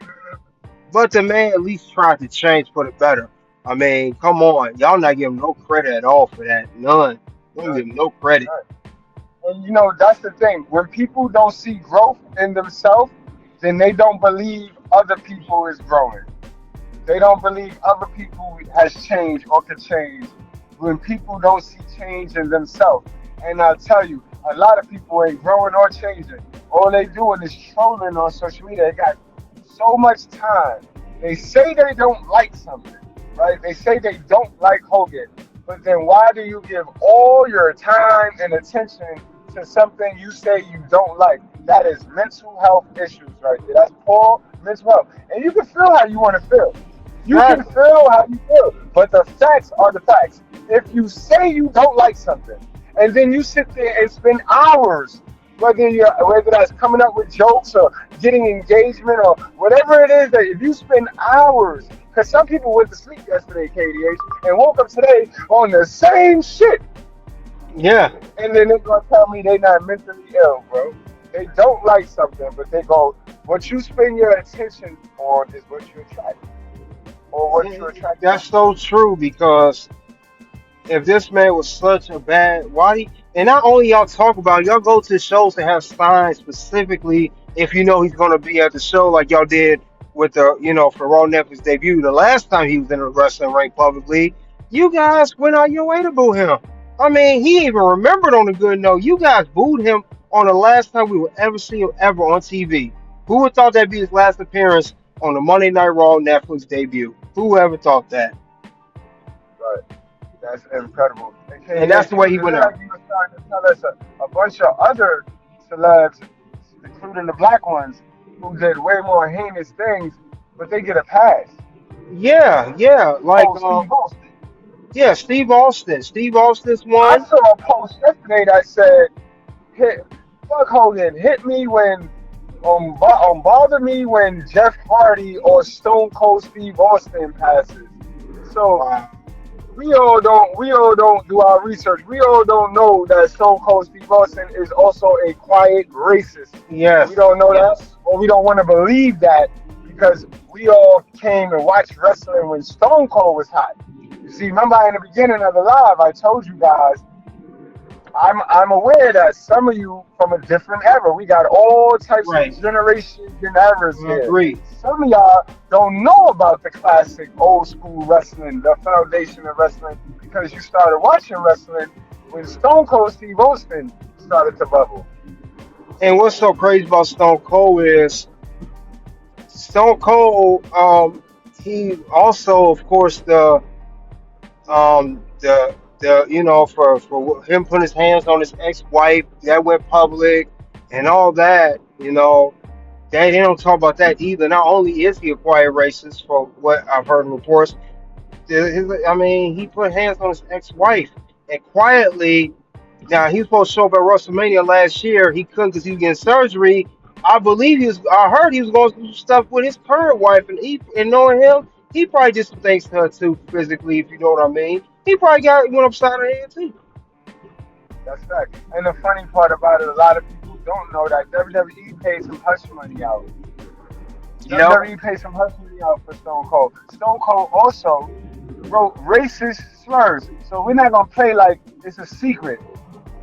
Speaker 1: But the man at least tried to change for the better. I mean, come on. Y'all not giving him no credit at all for that. None. Don't give him no credit.
Speaker 2: And that's the thing. When people don't see growth in themselves, then they don't believe other people is growing. They don't believe other people has changed or can change. When people don't see change in themselves. And I'll tell you, a lot of people ain't growing or changing. All they doing is trolling on social media. They got so much time. They say they don't like something, right? They say they don't like Hogan. But then why do you give all your time and attention to something you say you don't like? That is mental health issues right there. That's poor mental health. And you can feel how you want to feel. You can
Speaker 1: Exactly.
Speaker 2: feel how you feel. But the facts are the facts. If you say you don't like something, and then you sit there and spend hours, whether that's coming up with jokes or getting engagement or whatever it is, that if you spend hours, because some people went to sleep yesterday, KDH, and woke up today on the same shit.
Speaker 1: Yeah,
Speaker 2: And then they're gonna tell me they not mentally ill, bro. They don't like something, but they go, what you spend your attention on is what you attract, or what you attract to.
Speaker 1: that's so true because if this man was such a bad, why? And not only y'all talk about it, y'all go to shows that have signs specifically if you know he's going to be at the show, like y'all did with the, for Raw Netflix debut. The last time he was in a wrestling ring publicly, you guys went out your way to boo him. I mean, he even remembered on a good note. You guys booed him on the last time we would ever see him ever on TV. Who would thought that'd be his last appearance on the Monday Night Raw Netflix debut? Who ever thought that?
Speaker 2: But that's incredible.
Speaker 1: And
Speaker 2: AKA
Speaker 1: that's the way
Speaker 2: too,
Speaker 1: he
Speaker 2: it
Speaker 1: went
Speaker 2: look
Speaker 1: out.
Speaker 2: like you were starting to tell us a bunch of other celebs, including the black ones, who did way more heinous things, but they get a pass.
Speaker 1: Yeah, yeah, like
Speaker 2: Oh, Steve Austin.
Speaker 1: yeah, Steve Austin. Steve Austin's
Speaker 2: I
Speaker 1: one.
Speaker 2: saw a post yesterday that said, "Hit, fuck Hogan, hit me when, bother me when Jeff Hardy or Stone Cold Steve Austin passes." So
Speaker 1: Wow.
Speaker 2: we all don't do our research. We all don't know that Stone Cold Steve Austin is also a quiet racist. We
Speaker 1: Yes,
Speaker 2: don't know that,
Speaker 1: yes,
Speaker 2: or we don't want to believe that because we all came and watched wrestling when Stone Cold was hot. You see, remember in the beginning of the live, I told you guys I'm aware that some of you from a different era. We got all types of
Speaker 1: right.
Speaker 2: generations and eras
Speaker 1: I
Speaker 2: here.
Speaker 1: agree.
Speaker 2: Some of y'all don't know about the classic old school wrestling, the foundation of wrestling, because you started watching wrestling when Stone Cold Steve Austin started to bubble.
Speaker 1: And what's so crazy about Stone Cold is Stone Cold. He also, of course, the for him putting his hands on his ex-wife that went public and all that. They don't talk about that either. Not only is he a quiet racist, for what I've heard in reports, I mean, he put hands on his ex-wife and quietly. Now he was supposed to show up at WrestleMania last year. He couldn't because he was getting surgery. I believe he was. I heard he was going to do stuff with his current wife, and knowing him, he probably did some things to her too, physically, if you know what I mean. He probably got went upside her head too.
Speaker 2: That's fact. And the funny part about it, a lot of people don't know that WWE paid some hush money out.
Speaker 1: Yep.
Speaker 2: WWE paid some hush money out for Stone Cold. Stone Cold also wrote racist slurs. So we're not gonna play like it's a secret.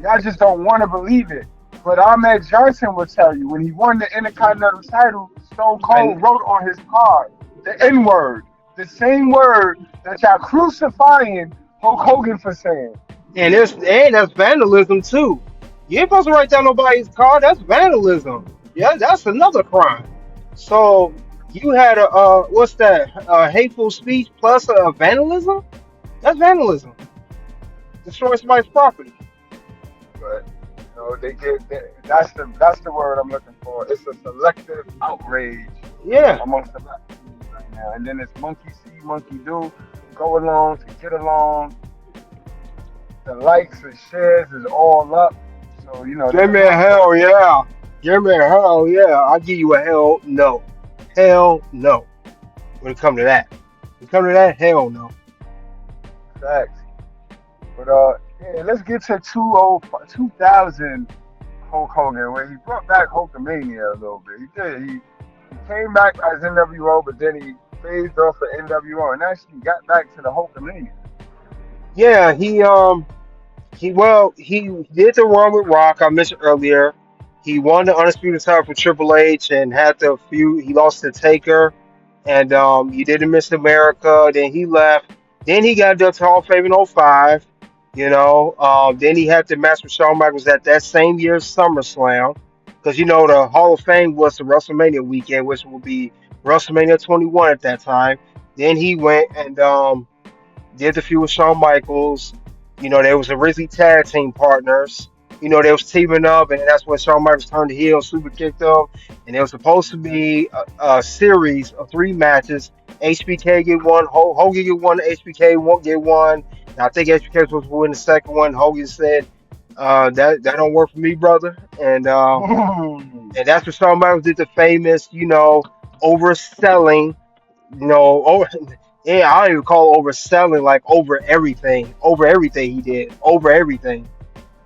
Speaker 2: Y'all just don't want to believe it. But Ahmed Johnson will tell you when he won the Intercontinental title, Stone
Speaker 1: And
Speaker 2: Cold wrote on his card the N word, the same word that y'all crucifying Hulk Hogan for saying.
Speaker 1: that's vandalism too. You ain't supposed to write down nobody's card. That's vandalism. Yeah, that's another crime. So you had a what's that? Hateful speech plus vandalism. That's vandalism. Destroying somebody's property.
Speaker 2: But that's the word I'm looking for. It's a selective outrage
Speaker 1: Yeah.
Speaker 2: amongst the black community right now. And then it's monkey see, monkey do, go along to get along. The likes and shares is all up. So they
Speaker 1: Give
Speaker 2: just
Speaker 1: me a
Speaker 2: want to
Speaker 1: hell yeah. Give me a hell yeah. I'll give you a hell no. Hell no. When it come to that. When it come to that, hell no.
Speaker 2: facts. But yeah, let's get to 2000 Hulk Hogan where he brought back Hulkamania a little bit. He did. He came back as NWO, but then he phased off of NWO and actually got back to the Hulkamania.
Speaker 1: Yeah, he did the run with Rock I mentioned earlier. He won the undisputed title for Triple H and had the few. He lost to Taker, and he did the Miss America. Then he left. Then he got the Hall of Fame in '05. Then he had the match with Shawn Michaels at that same year's SummerSlam, because the Hall of Fame was the WrestleMania weekend, which will be WrestleMania 21 at that time. Then he went and did the feud with Shawn Michaels. They was originally tag team partners. They was teaming up, and that's when Shawn Michaels turned the heel, super kicked them. And it was supposed to be a series of three matches. HBK get one, Hogan get one, HBK won't get one. And I think HBK was supposed to win the second one. Hogan said, that don't work for me, brother. And that's what Shawn Michaels did the famous, overselling over, yeah, I don't even call it overselling, like over everything he did, over everything.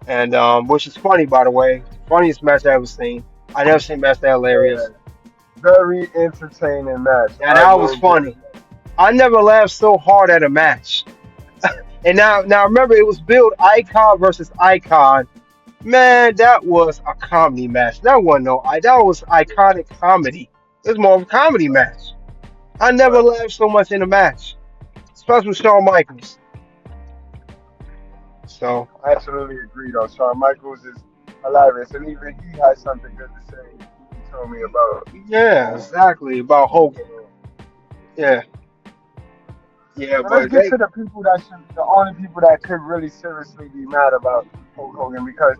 Speaker 1: and which is funny by the way, funniest match I ever seen. I never seen a match that hilarious.
Speaker 2: Yeah, very entertaining match.
Speaker 1: Now
Speaker 2: I
Speaker 1: that was
Speaker 2: will give
Speaker 1: funny. I never laughed so hard at a match. And now remember it was billed Icon versus Icon. Man, that was a comedy match. That wasn't no that was iconic comedy. It was more of a comedy match. I never
Speaker 2: right.
Speaker 1: laughed so much in a match, especially with Shawn Michaels. So
Speaker 2: I absolutely agree though. Shawn Michaels is hilarious, and even he has something good to say. He told me about
Speaker 1: yeah,
Speaker 2: Hulk.
Speaker 1: exactly about Hogan.
Speaker 2: So,
Speaker 1: Yeah, yeah,
Speaker 2: so let's
Speaker 1: but
Speaker 2: get
Speaker 1: they
Speaker 2: to the people that should, the only people that could really seriously be mad about Hulk Hogan, because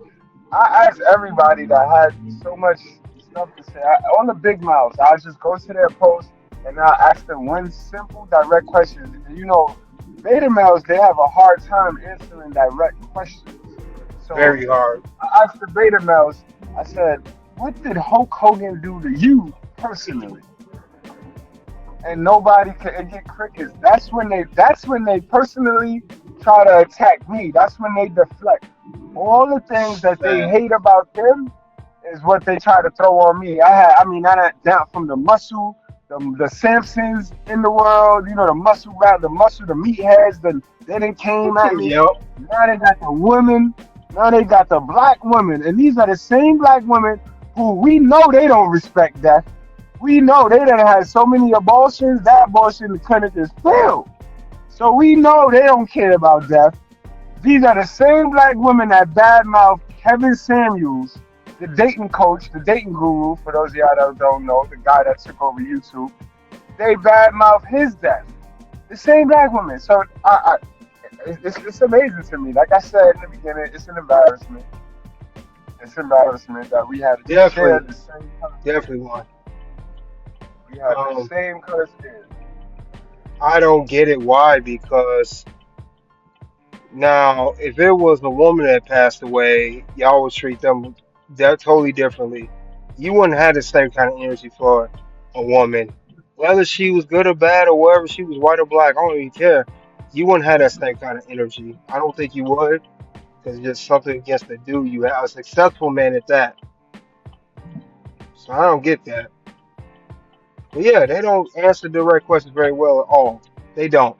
Speaker 2: I asked everybody that had so much stuff to say, all the big mouths. I just go to their post and I ask them one simple, direct question. You know, beta males, they have a hard time answering direct questions. So
Speaker 1: very hard.
Speaker 2: I asked the beta males, I said, what did Hulk Hogan do to you personally? And nobody could, and get crickets. That's when they personally try to attack me. That's when they deflect. All the things that they
Speaker 1: Man,
Speaker 2: hate about them is what they try to throw on me. I mean, I down from the muscle, the Simpsons in the world, you know, the muscle rap, the muscle, the meatheads, they didn't came at me.
Speaker 1: yep,
Speaker 2: Now they got the women, now they got the black women, and these are the same black women who we know they don't respect death. We know they done had so many abortions, that abortion clinic is filled. So we know they don't care about death. These are the same black women that badmouth Kevin Samuels, the dating coach, the dating guru, for those of y'all that don't know, the guy that took over YouTube. They badmouth his death. The same black women. So it's amazing to me. Like I said in the beginning, it's an embarrassment. It's embarrassment that we had to share
Speaker 1: definitely,
Speaker 2: the same color
Speaker 1: definitely
Speaker 2: skin.
Speaker 1: one.
Speaker 2: We have the
Speaker 1: Um,
Speaker 2: same color skin.
Speaker 1: I don't get it why because now if it was a woman that passed away, y'all would treat them that totally differently. You wouldn't have the same kind of energy for a woman, whether she was good or bad or whether she was white or black. I don't even care. You wouldn't have that same kind of energy. I don't think you would. Because it's just something against the dude you have. A successful man at that. So I don't get that. But yeah, they don't answer direct questions very well at all. They don't.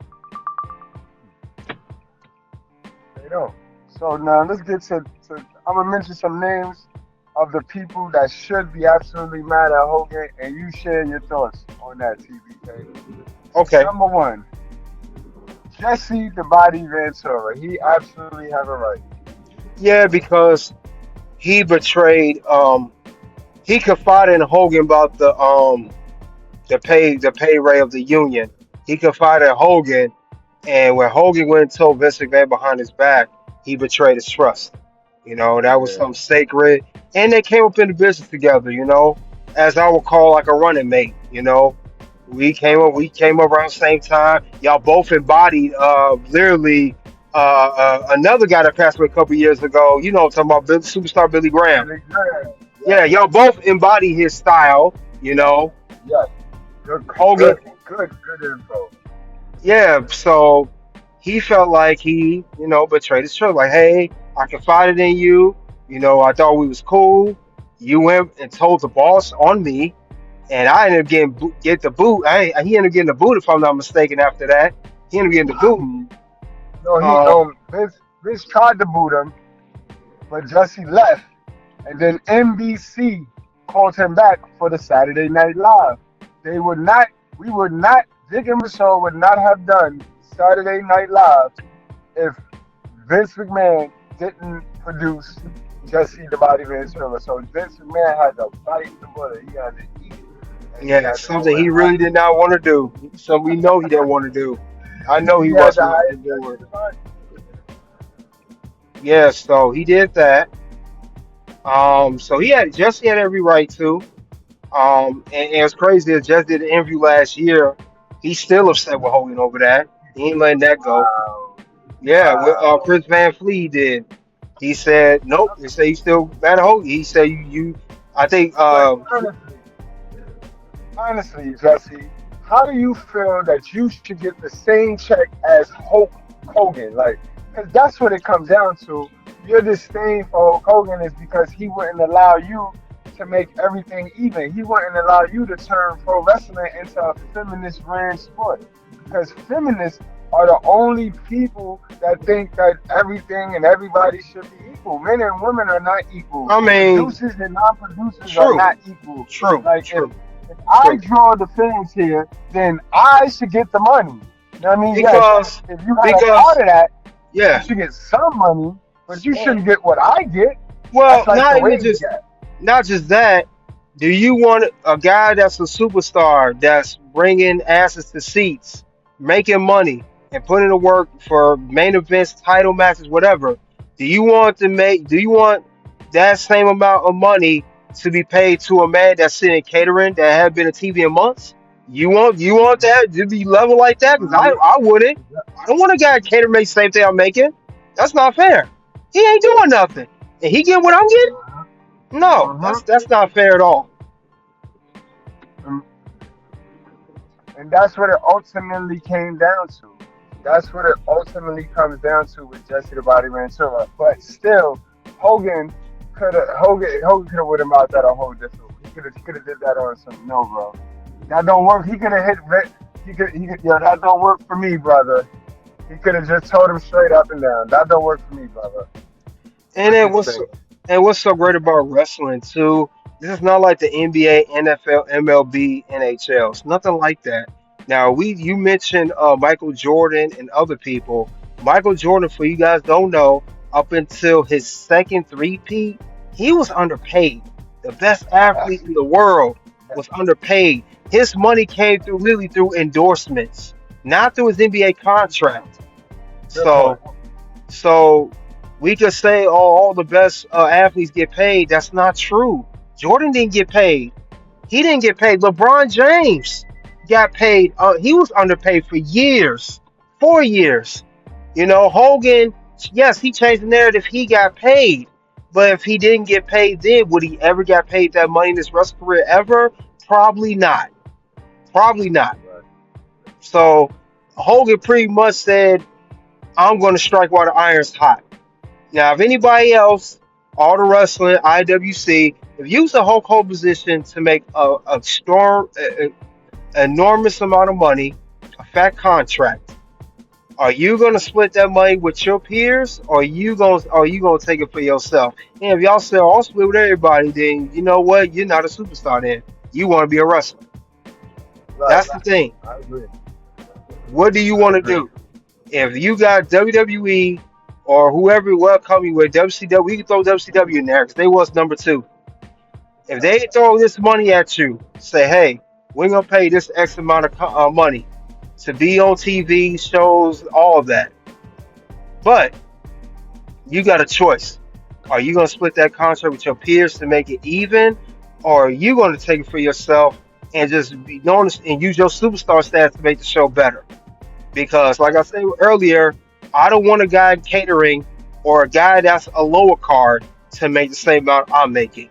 Speaker 2: They don't. So now let's get to I'm gonna mention some names of the people that should be absolutely mad at Hogan, and you share your thoughts on that, TBK.
Speaker 1: Okay.
Speaker 2: Number one, Jesse the Body Ventura. He absolutely have a right.
Speaker 1: Yeah, because he betrayed he confided in Hogan about the pay rate of the union. He confided in Hogan and when Hogan went and told Vince McMahon behind his back, he betrayed his trust. That was
Speaker 2: Yeah.
Speaker 1: something sacred. And they came up in the business together, as I would call like a running mate. We came up around the same time. Y'all both embodied literally another guy that passed away a couple years ago. I'm talking about superstar Billy Graham.
Speaker 2: Billy Graham.
Speaker 1: Yeah,
Speaker 2: Yes.
Speaker 1: y'all both embody his style.
Speaker 2: Yes. Good.
Speaker 1: Hogan,
Speaker 2: Good. Good. Good info.
Speaker 1: yeah, so he felt like he betrayed his trust. Like, hey, I confided in you. I thought we was cool. You went and told the boss on me, and I ended up get the boot. He ended up getting the boot if I'm not mistaken. After that, he ended up getting the boot.
Speaker 2: No, he
Speaker 1: Um,
Speaker 2: Vince tried to boot him, but Jesse left, and then NBC called him back for the Saturday Night Live. They would not. We would not. Dick and Michelle would not have done Saturday Night Live if Vince McMahon didn't produce Jesse the Body Ventura. So Vince McMahon had to bite the bullet. He had to eat it, and he
Speaker 1: yeah,
Speaker 2: had to go
Speaker 1: something
Speaker 2: and
Speaker 1: he really did not want to do. So we know he didn't want to do. I know he
Speaker 2: he had to
Speaker 1: wasn't
Speaker 2: hire
Speaker 1: looking
Speaker 2: Jesse
Speaker 1: forward.
Speaker 2: the Body.
Speaker 1: Yeah, so he did that. So Jesse had every right to. And it's crazy that Jesse did an interview last year. He's still upset with Hogan over that. He ain't letting that go.
Speaker 2: Wow,
Speaker 1: Yeah, with
Speaker 2: wow.
Speaker 1: Chris Van Fleet did. He said nope. He said he's still mad at Hogan. He said you I think
Speaker 2: But honestly, Jesse, how do you feel that you should get the same check as Hulk Hogan? Like Because that's what it comes down to. Your disdain for Hulk Hogan is because he wouldn't allow you to make everything even. He wouldn't allow you to turn pro wrestling into a feminist ran sport. Because feminists are the only people that think that everything and everybody should be equal. Men and women are not equal.
Speaker 1: I mean,
Speaker 2: Producers and non-producers are
Speaker 1: true,
Speaker 2: not equal.
Speaker 1: true,
Speaker 2: Like
Speaker 1: true,
Speaker 2: if I
Speaker 1: true.
Speaker 2: draw the fans here, then I should get the money. You know what I mean? Yes,
Speaker 1: Because,
Speaker 2: if you had a
Speaker 1: because,
Speaker 2: part of that, you
Speaker 1: yeah.
Speaker 2: should get some money, but you shouldn't get what I get.
Speaker 1: Well,
Speaker 2: That's like the wage gap.
Speaker 1: not just that. Do you want a guy that's a superstar that's bringing asses to seats, making money, and putting to work for main events, title matches, whatever? Do you want to make? Do you want that same amount of money to be paid to a man that's sitting in catering that haven't been on TV in months? You want that to be level like that? Because
Speaker 2: Hmm.
Speaker 1: I wouldn't. I don't want a guy catering make the same thing I'm making. That's not fair. He ain't doing nothing, and he get what I'm getting. No,
Speaker 2: Hmm.
Speaker 1: that's not fair at all.
Speaker 2: And that's what it ultimately came down to. That's what it ultimately comes down to with Jesse the Body Ventura. But still, Hogan could have would him out that a whole different. He could have did that on some no, bro. That don't work. He could have hit. Yo, that don't work for me, brother. He could have just told him straight up and down. That don't work for me, brother.
Speaker 1: And
Speaker 2: What
Speaker 1: then
Speaker 2: you think?
Speaker 1: what's so great about wrestling too? This is not like the NBA, NFL, MLB, NHL. It's nothing like that. Now you mentioned Michael Jordan and other people. Michael Jordan, for you guys don't know, up until his second three-peat, he was underpaid. The best athlete
Speaker 2: That's
Speaker 1: in the world
Speaker 2: that,
Speaker 1: was underpaid. His money came through literally through endorsements, not through his NBA contract.
Speaker 2: good point.
Speaker 1: So so we could say, oh, all the best athletes get paid. That's not true. Jordan didn't get paid. He didn't get paid. LeBron James got paid. He was underpaid for years, 4 years. Hogan, yes, he changed the narrative. He got paid. But if he didn't get paid then, would he ever got paid that money in his wrestling career ever? Probably not. Probably not.
Speaker 2: Right.
Speaker 1: So Hogan pretty much said, I'm going to strike while the iron's hot. Now, if anybody else, all the wrestling, IWC, if you use a Hulk Hogan position to make enormous amount of money, a fat contract, are you gonna split that money with your peers, or are you gonna take it for yourself? And if y'all say, I'll split with everybody, then you know what? You're not a superstar. Then you want to be a wrestler.
Speaker 2: Right.
Speaker 1: That's the thing.
Speaker 2: I agree.
Speaker 1: What do you
Speaker 2: I
Speaker 1: want to
Speaker 2: agree.
Speaker 1: do? If you got WWE or whoever will come you with WCW, we can throw WCW in there because they was number two. If they throw this money at you, say, hey, we're gonna pay this X amount of money to be on TV shows, all of that, but you got a choice. Are you gonna split that contract with your peers to make it even, or are you gonna take it for yourself and just be known and use your superstar status to make the show better? Because, like I said earlier, I don't want a guy in catering or a guy that's a lower card to make the same amount I'm making.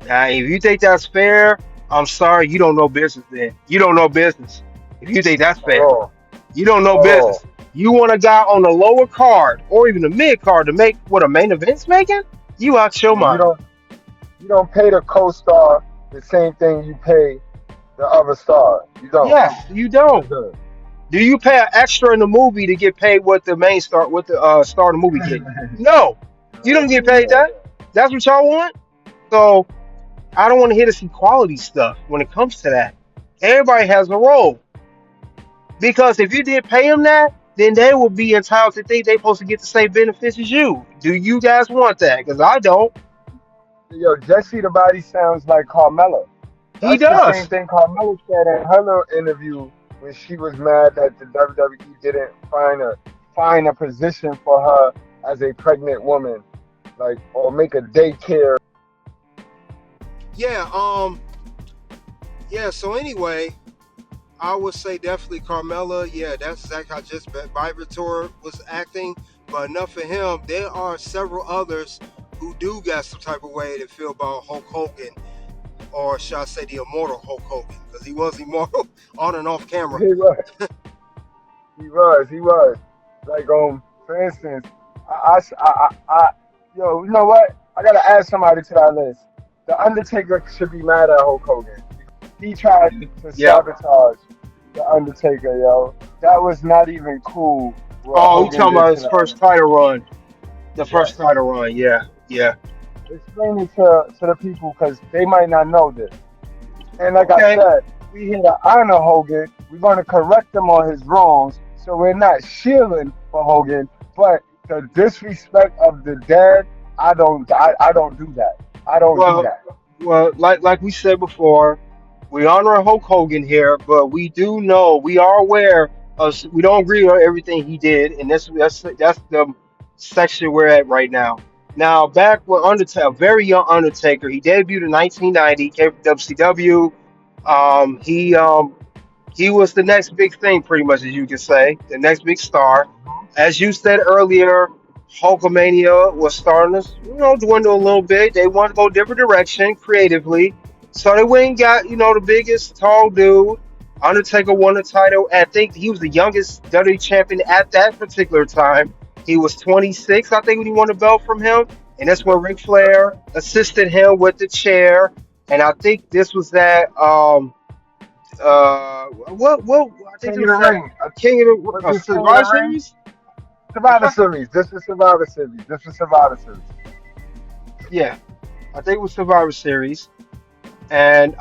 Speaker 1: Now, if you think that's fair, I'm sorry, you don't know business then. You don't know business. If you think that's
Speaker 2: At
Speaker 1: fair,
Speaker 2: all.
Speaker 1: you don't know
Speaker 2: At all.
Speaker 1: business. You want a guy on the lower card or even the mid card to make what a main event's making? You out your
Speaker 2: Yeah,
Speaker 1: mind.
Speaker 2: you don't pay the co-star the same thing you pay the other star. You don't.
Speaker 1: Yes, you don't.
Speaker 2: Mhm.
Speaker 1: Do you pay an extra in the movie to get paid what the main star, what the star of the movie get? No, you don't get paid that. That's what y'all want. So I don't want to hear this equality stuff when it comes to that. Everybody has a role because if you did pay them that, then they will be entitled to think they're supposed to get the same benefits as you. Do you guys want that? Because I don't.
Speaker 2: Yo, Jesse the Body sounds like Carmella.
Speaker 1: He
Speaker 2: That's the same
Speaker 1: does.
Speaker 2: thing Carmella said in her little interview when she was mad that the WWE didn't find a position for her as a pregnant woman, like or make a daycare.
Speaker 3: Yeah, yeah. So anyway, I would say definitely Carmella. Yeah, that's exactly how just Vibrator was acting. But enough for him. There are several others who do got some type of way to feel about Hulk Hogan, or shall I say the immortal Hulk Hogan, because he was immortal on and off camera.
Speaker 2: He was, he was. Like For instance, yo, you know what? I gotta add somebody to that list. The Undertaker should be mad at Hulk Hogan. He tried to
Speaker 1: Yep.
Speaker 2: sabotage the Undertaker, yo. That was not even cool what
Speaker 1: Oh, you
Speaker 2: Hogan
Speaker 1: talking
Speaker 2: did
Speaker 1: about
Speaker 2: to
Speaker 1: his
Speaker 2: the
Speaker 1: first title
Speaker 2: Undertaker.
Speaker 1: run? The first
Speaker 2: Yes.
Speaker 1: title run. Yeah. Yeah.
Speaker 2: Explain it to the people because they might not know this. And like I
Speaker 1: Okay.
Speaker 2: said, we here to honor Hogan. We're going to correct him on his wrongs. So we're not shielding for Hogan, but the disrespect of the dead, I don't do that. I don't do
Speaker 1: Well,
Speaker 2: that.
Speaker 1: like we said before, we honor Hulk Hogan here, but we do know we are aware of we don't agree on everything he did, and that's the section we're at right now. Now, back with Undertaker, a very young Undertaker, he debuted in 1990, came from WCW. He was the next big thing, pretty much, as you can say, the next big star. As you said earlier, Hulkamania was starting to, dwindle a little bit. They wanted to go a different direction creatively. So they went and got, the biggest tall dude. Undertaker won the title. I think he was the youngest WWE champion at that particular time. He was 26, I think, when he won the belt from him. And that's when Ric Flair assisted him with the chair. And I think this was that. What I think it
Speaker 2: King of
Speaker 1: was
Speaker 2: the
Speaker 1: that
Speaker 2: Ring.
Speaker 1: King of the
Speaker 2: Was this King of
Speaker 1: Survivor
Speaker 2: the Ring?
Speaker 1: Series. If
Speaker 2: Survivor
Speaker 1: I,
Speaker 2: Series. This is Survivor Series. This is Survivor Series.
Speaker 1: yeah, I think it was Survivor Series, and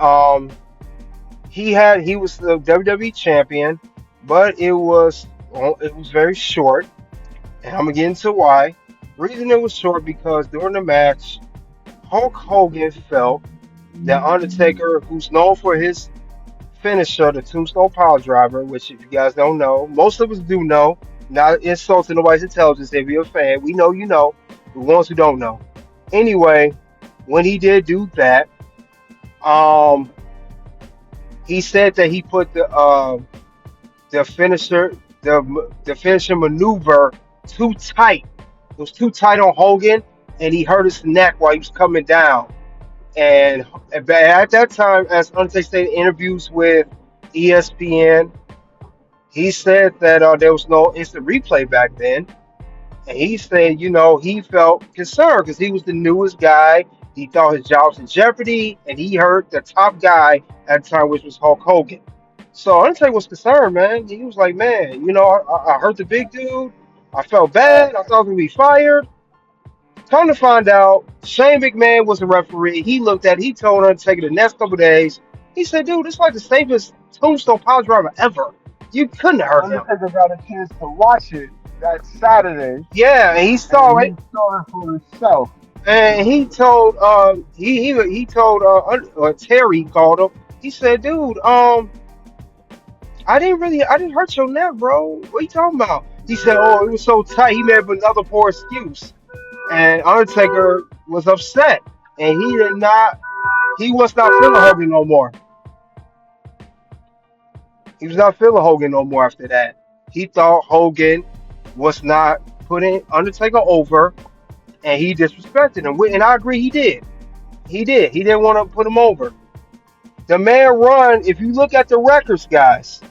Speaker 1: he was the WWE champion, but it was very short, and I'm gonna get into why. Reason it was short because during the match, Hulk Hogan felt that Undertaker, who's known for his finisher, the Tombstone Power Driver, which if you guys don't know, most of us do know. Not insulting nobody's intelligence. If you're a fan, we know you know. The ones who don't know. Anyway, when he did do that, um, he said that he put the finisher the finishing maneuver too tight. It was too tight on Hogan, and he hurt his neck while he was coming down. And at that time, as Undertaker stated in interviews with ESPN, he said that there was no instant replay back then. And he said, he felt concerned because he was the newest guy. He thought his job was in jeopardy, and he hurt the top guy at the time, which was Hulk Hogan. So Undertaker was concerned, man. He was like, man, I hurt the big dude. I felt bad. I thought I was going to be fired. Come to find out, Shane McMahon was the referee. He told Undertaker the next couple of days, he said, dude, this is like the safest Tombstone Power Driver ever. You couldn't hurt him.
Speaker 2: Undertaker got a chance to watch it that Saturday,
Speaker 1: Yeah, and he saw
Speaker 2: and
Speaker 1: it.
Speaker 2: he saw it for himself.
Speaker 1: And he told he told Terry called him. He said, "Dude, I didn't hurt your neck, bro. What you talking about?" He said, "Oh, it was so tight. He made up another poor excuse." And Undertaker was upset, and he was not feeling Hogan no more. He was not feeling Hogan no more after that. He thought Hogan was not putting Undertaker over, and he disrespected him. And I agree, he did. He did. He didn't want to put him over. The man run, if you look at the records, guys,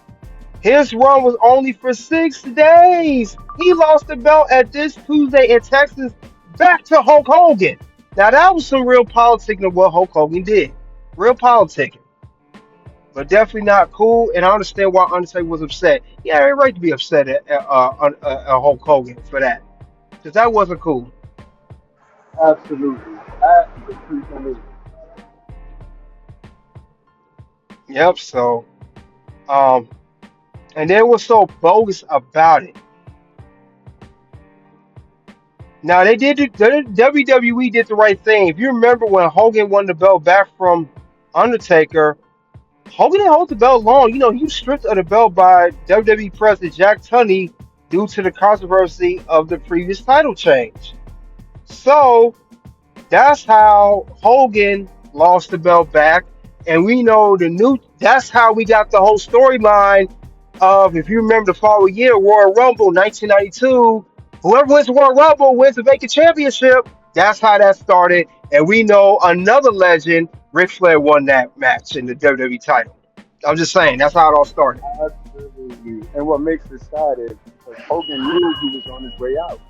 Speaker 1: his run was only for 6 days. He lost the belt at this Tuesday in Texas back to Hulk Hogan. Now that was some real politicking of what Hulk Hogan did. Real politicking. But definitely not cool, and I understand why Undertaker was upset. He had every right to be upset at Hulk Hogan for that. Because that wasn't cool.
Speaker 2: Absolutely. Absolutely.
Speaker 1: Yep, so um and then what's so bogus about it. Now the WWE did the right thing. If you remember when Hogan won the belt back from Undertaker, Hogan didn't hold the belt long. He was stripped of the belt by WWE President Jack Tunney due to the controversy of the previous title change. So that's how Hogan lost the belt back. And we know that's how we got the whole storyline of, if you remember the following year, Royal Rumble 1992, whoever wins the Royal Rumble wins the vacant championship. That's how that started. And we know another legend, Ric Flair, won that match in the WWE title. I'm just saying, that's how it all started.
Speaker 2: Absolutely. And what makes it sad is because Hogan knew he was on his way out.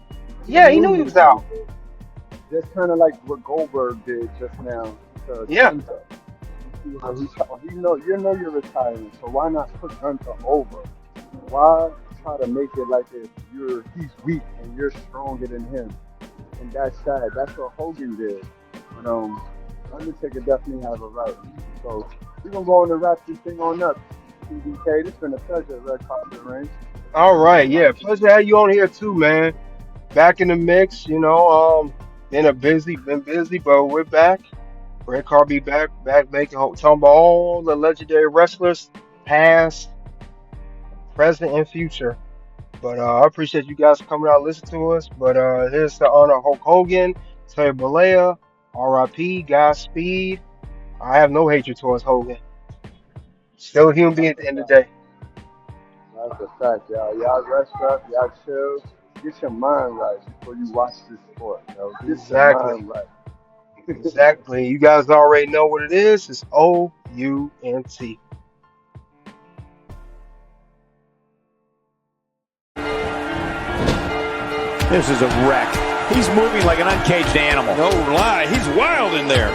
Speaker 2: He
Speaker 1: Yeah, he
Speaker 2: knew
Speaker 1: knew
Speaker 2: he
Speaker 1: he
Speaker 2: was
Speaker 1: was
Speaker 2: on his
Speaker 1: out.
Speaker 2: way out. Just kind of like what Goldberg did just now to
Speaker 1: Yeah.
Speaker 2: Gunther. You see how you're retiring, so why not put Gunther over? Why try to make it like if he's weak and you're stronger than him? And that's sad. That's what Hogan did. But Undertaker definitely has a right. So we're gonna go on and wrap this thing on up. TDK, it's been a pleasure, Red Carpet Ring.
Speaker 1: All right. Yeah. Pleasure to have you on here too, man. Back in the mix. Been busy, but we're back. Red Car be back making talking about all the legendary wrestlers, past, present, and future. But I appreciate you guys coming out and listening to us. But here's to honor Hulk Hogan, Terry Bollea, R.I.P. Godspeed. I have no hatred towards Hogan. Still a human being
Speaker 2: That's
Speaker 1: at
Speaker 2: a
Speaker 1: the end of the
Speaker 2: fact.
Speaker 1: day.
Speaker 2: That's a fact, y'all. Y'all rest up, y'all chill. Get your mind right before you watch this sport, yo. Get your
Speaker 1: Exactly.
Speaker 2: mind right.
Speaker 1: Exactly. You guys already know what it is. It's OUNT.
Speaker 4: This is a wreck. He's moving like an uncaged animal.
Speaker 5: No lie, he's wild in there.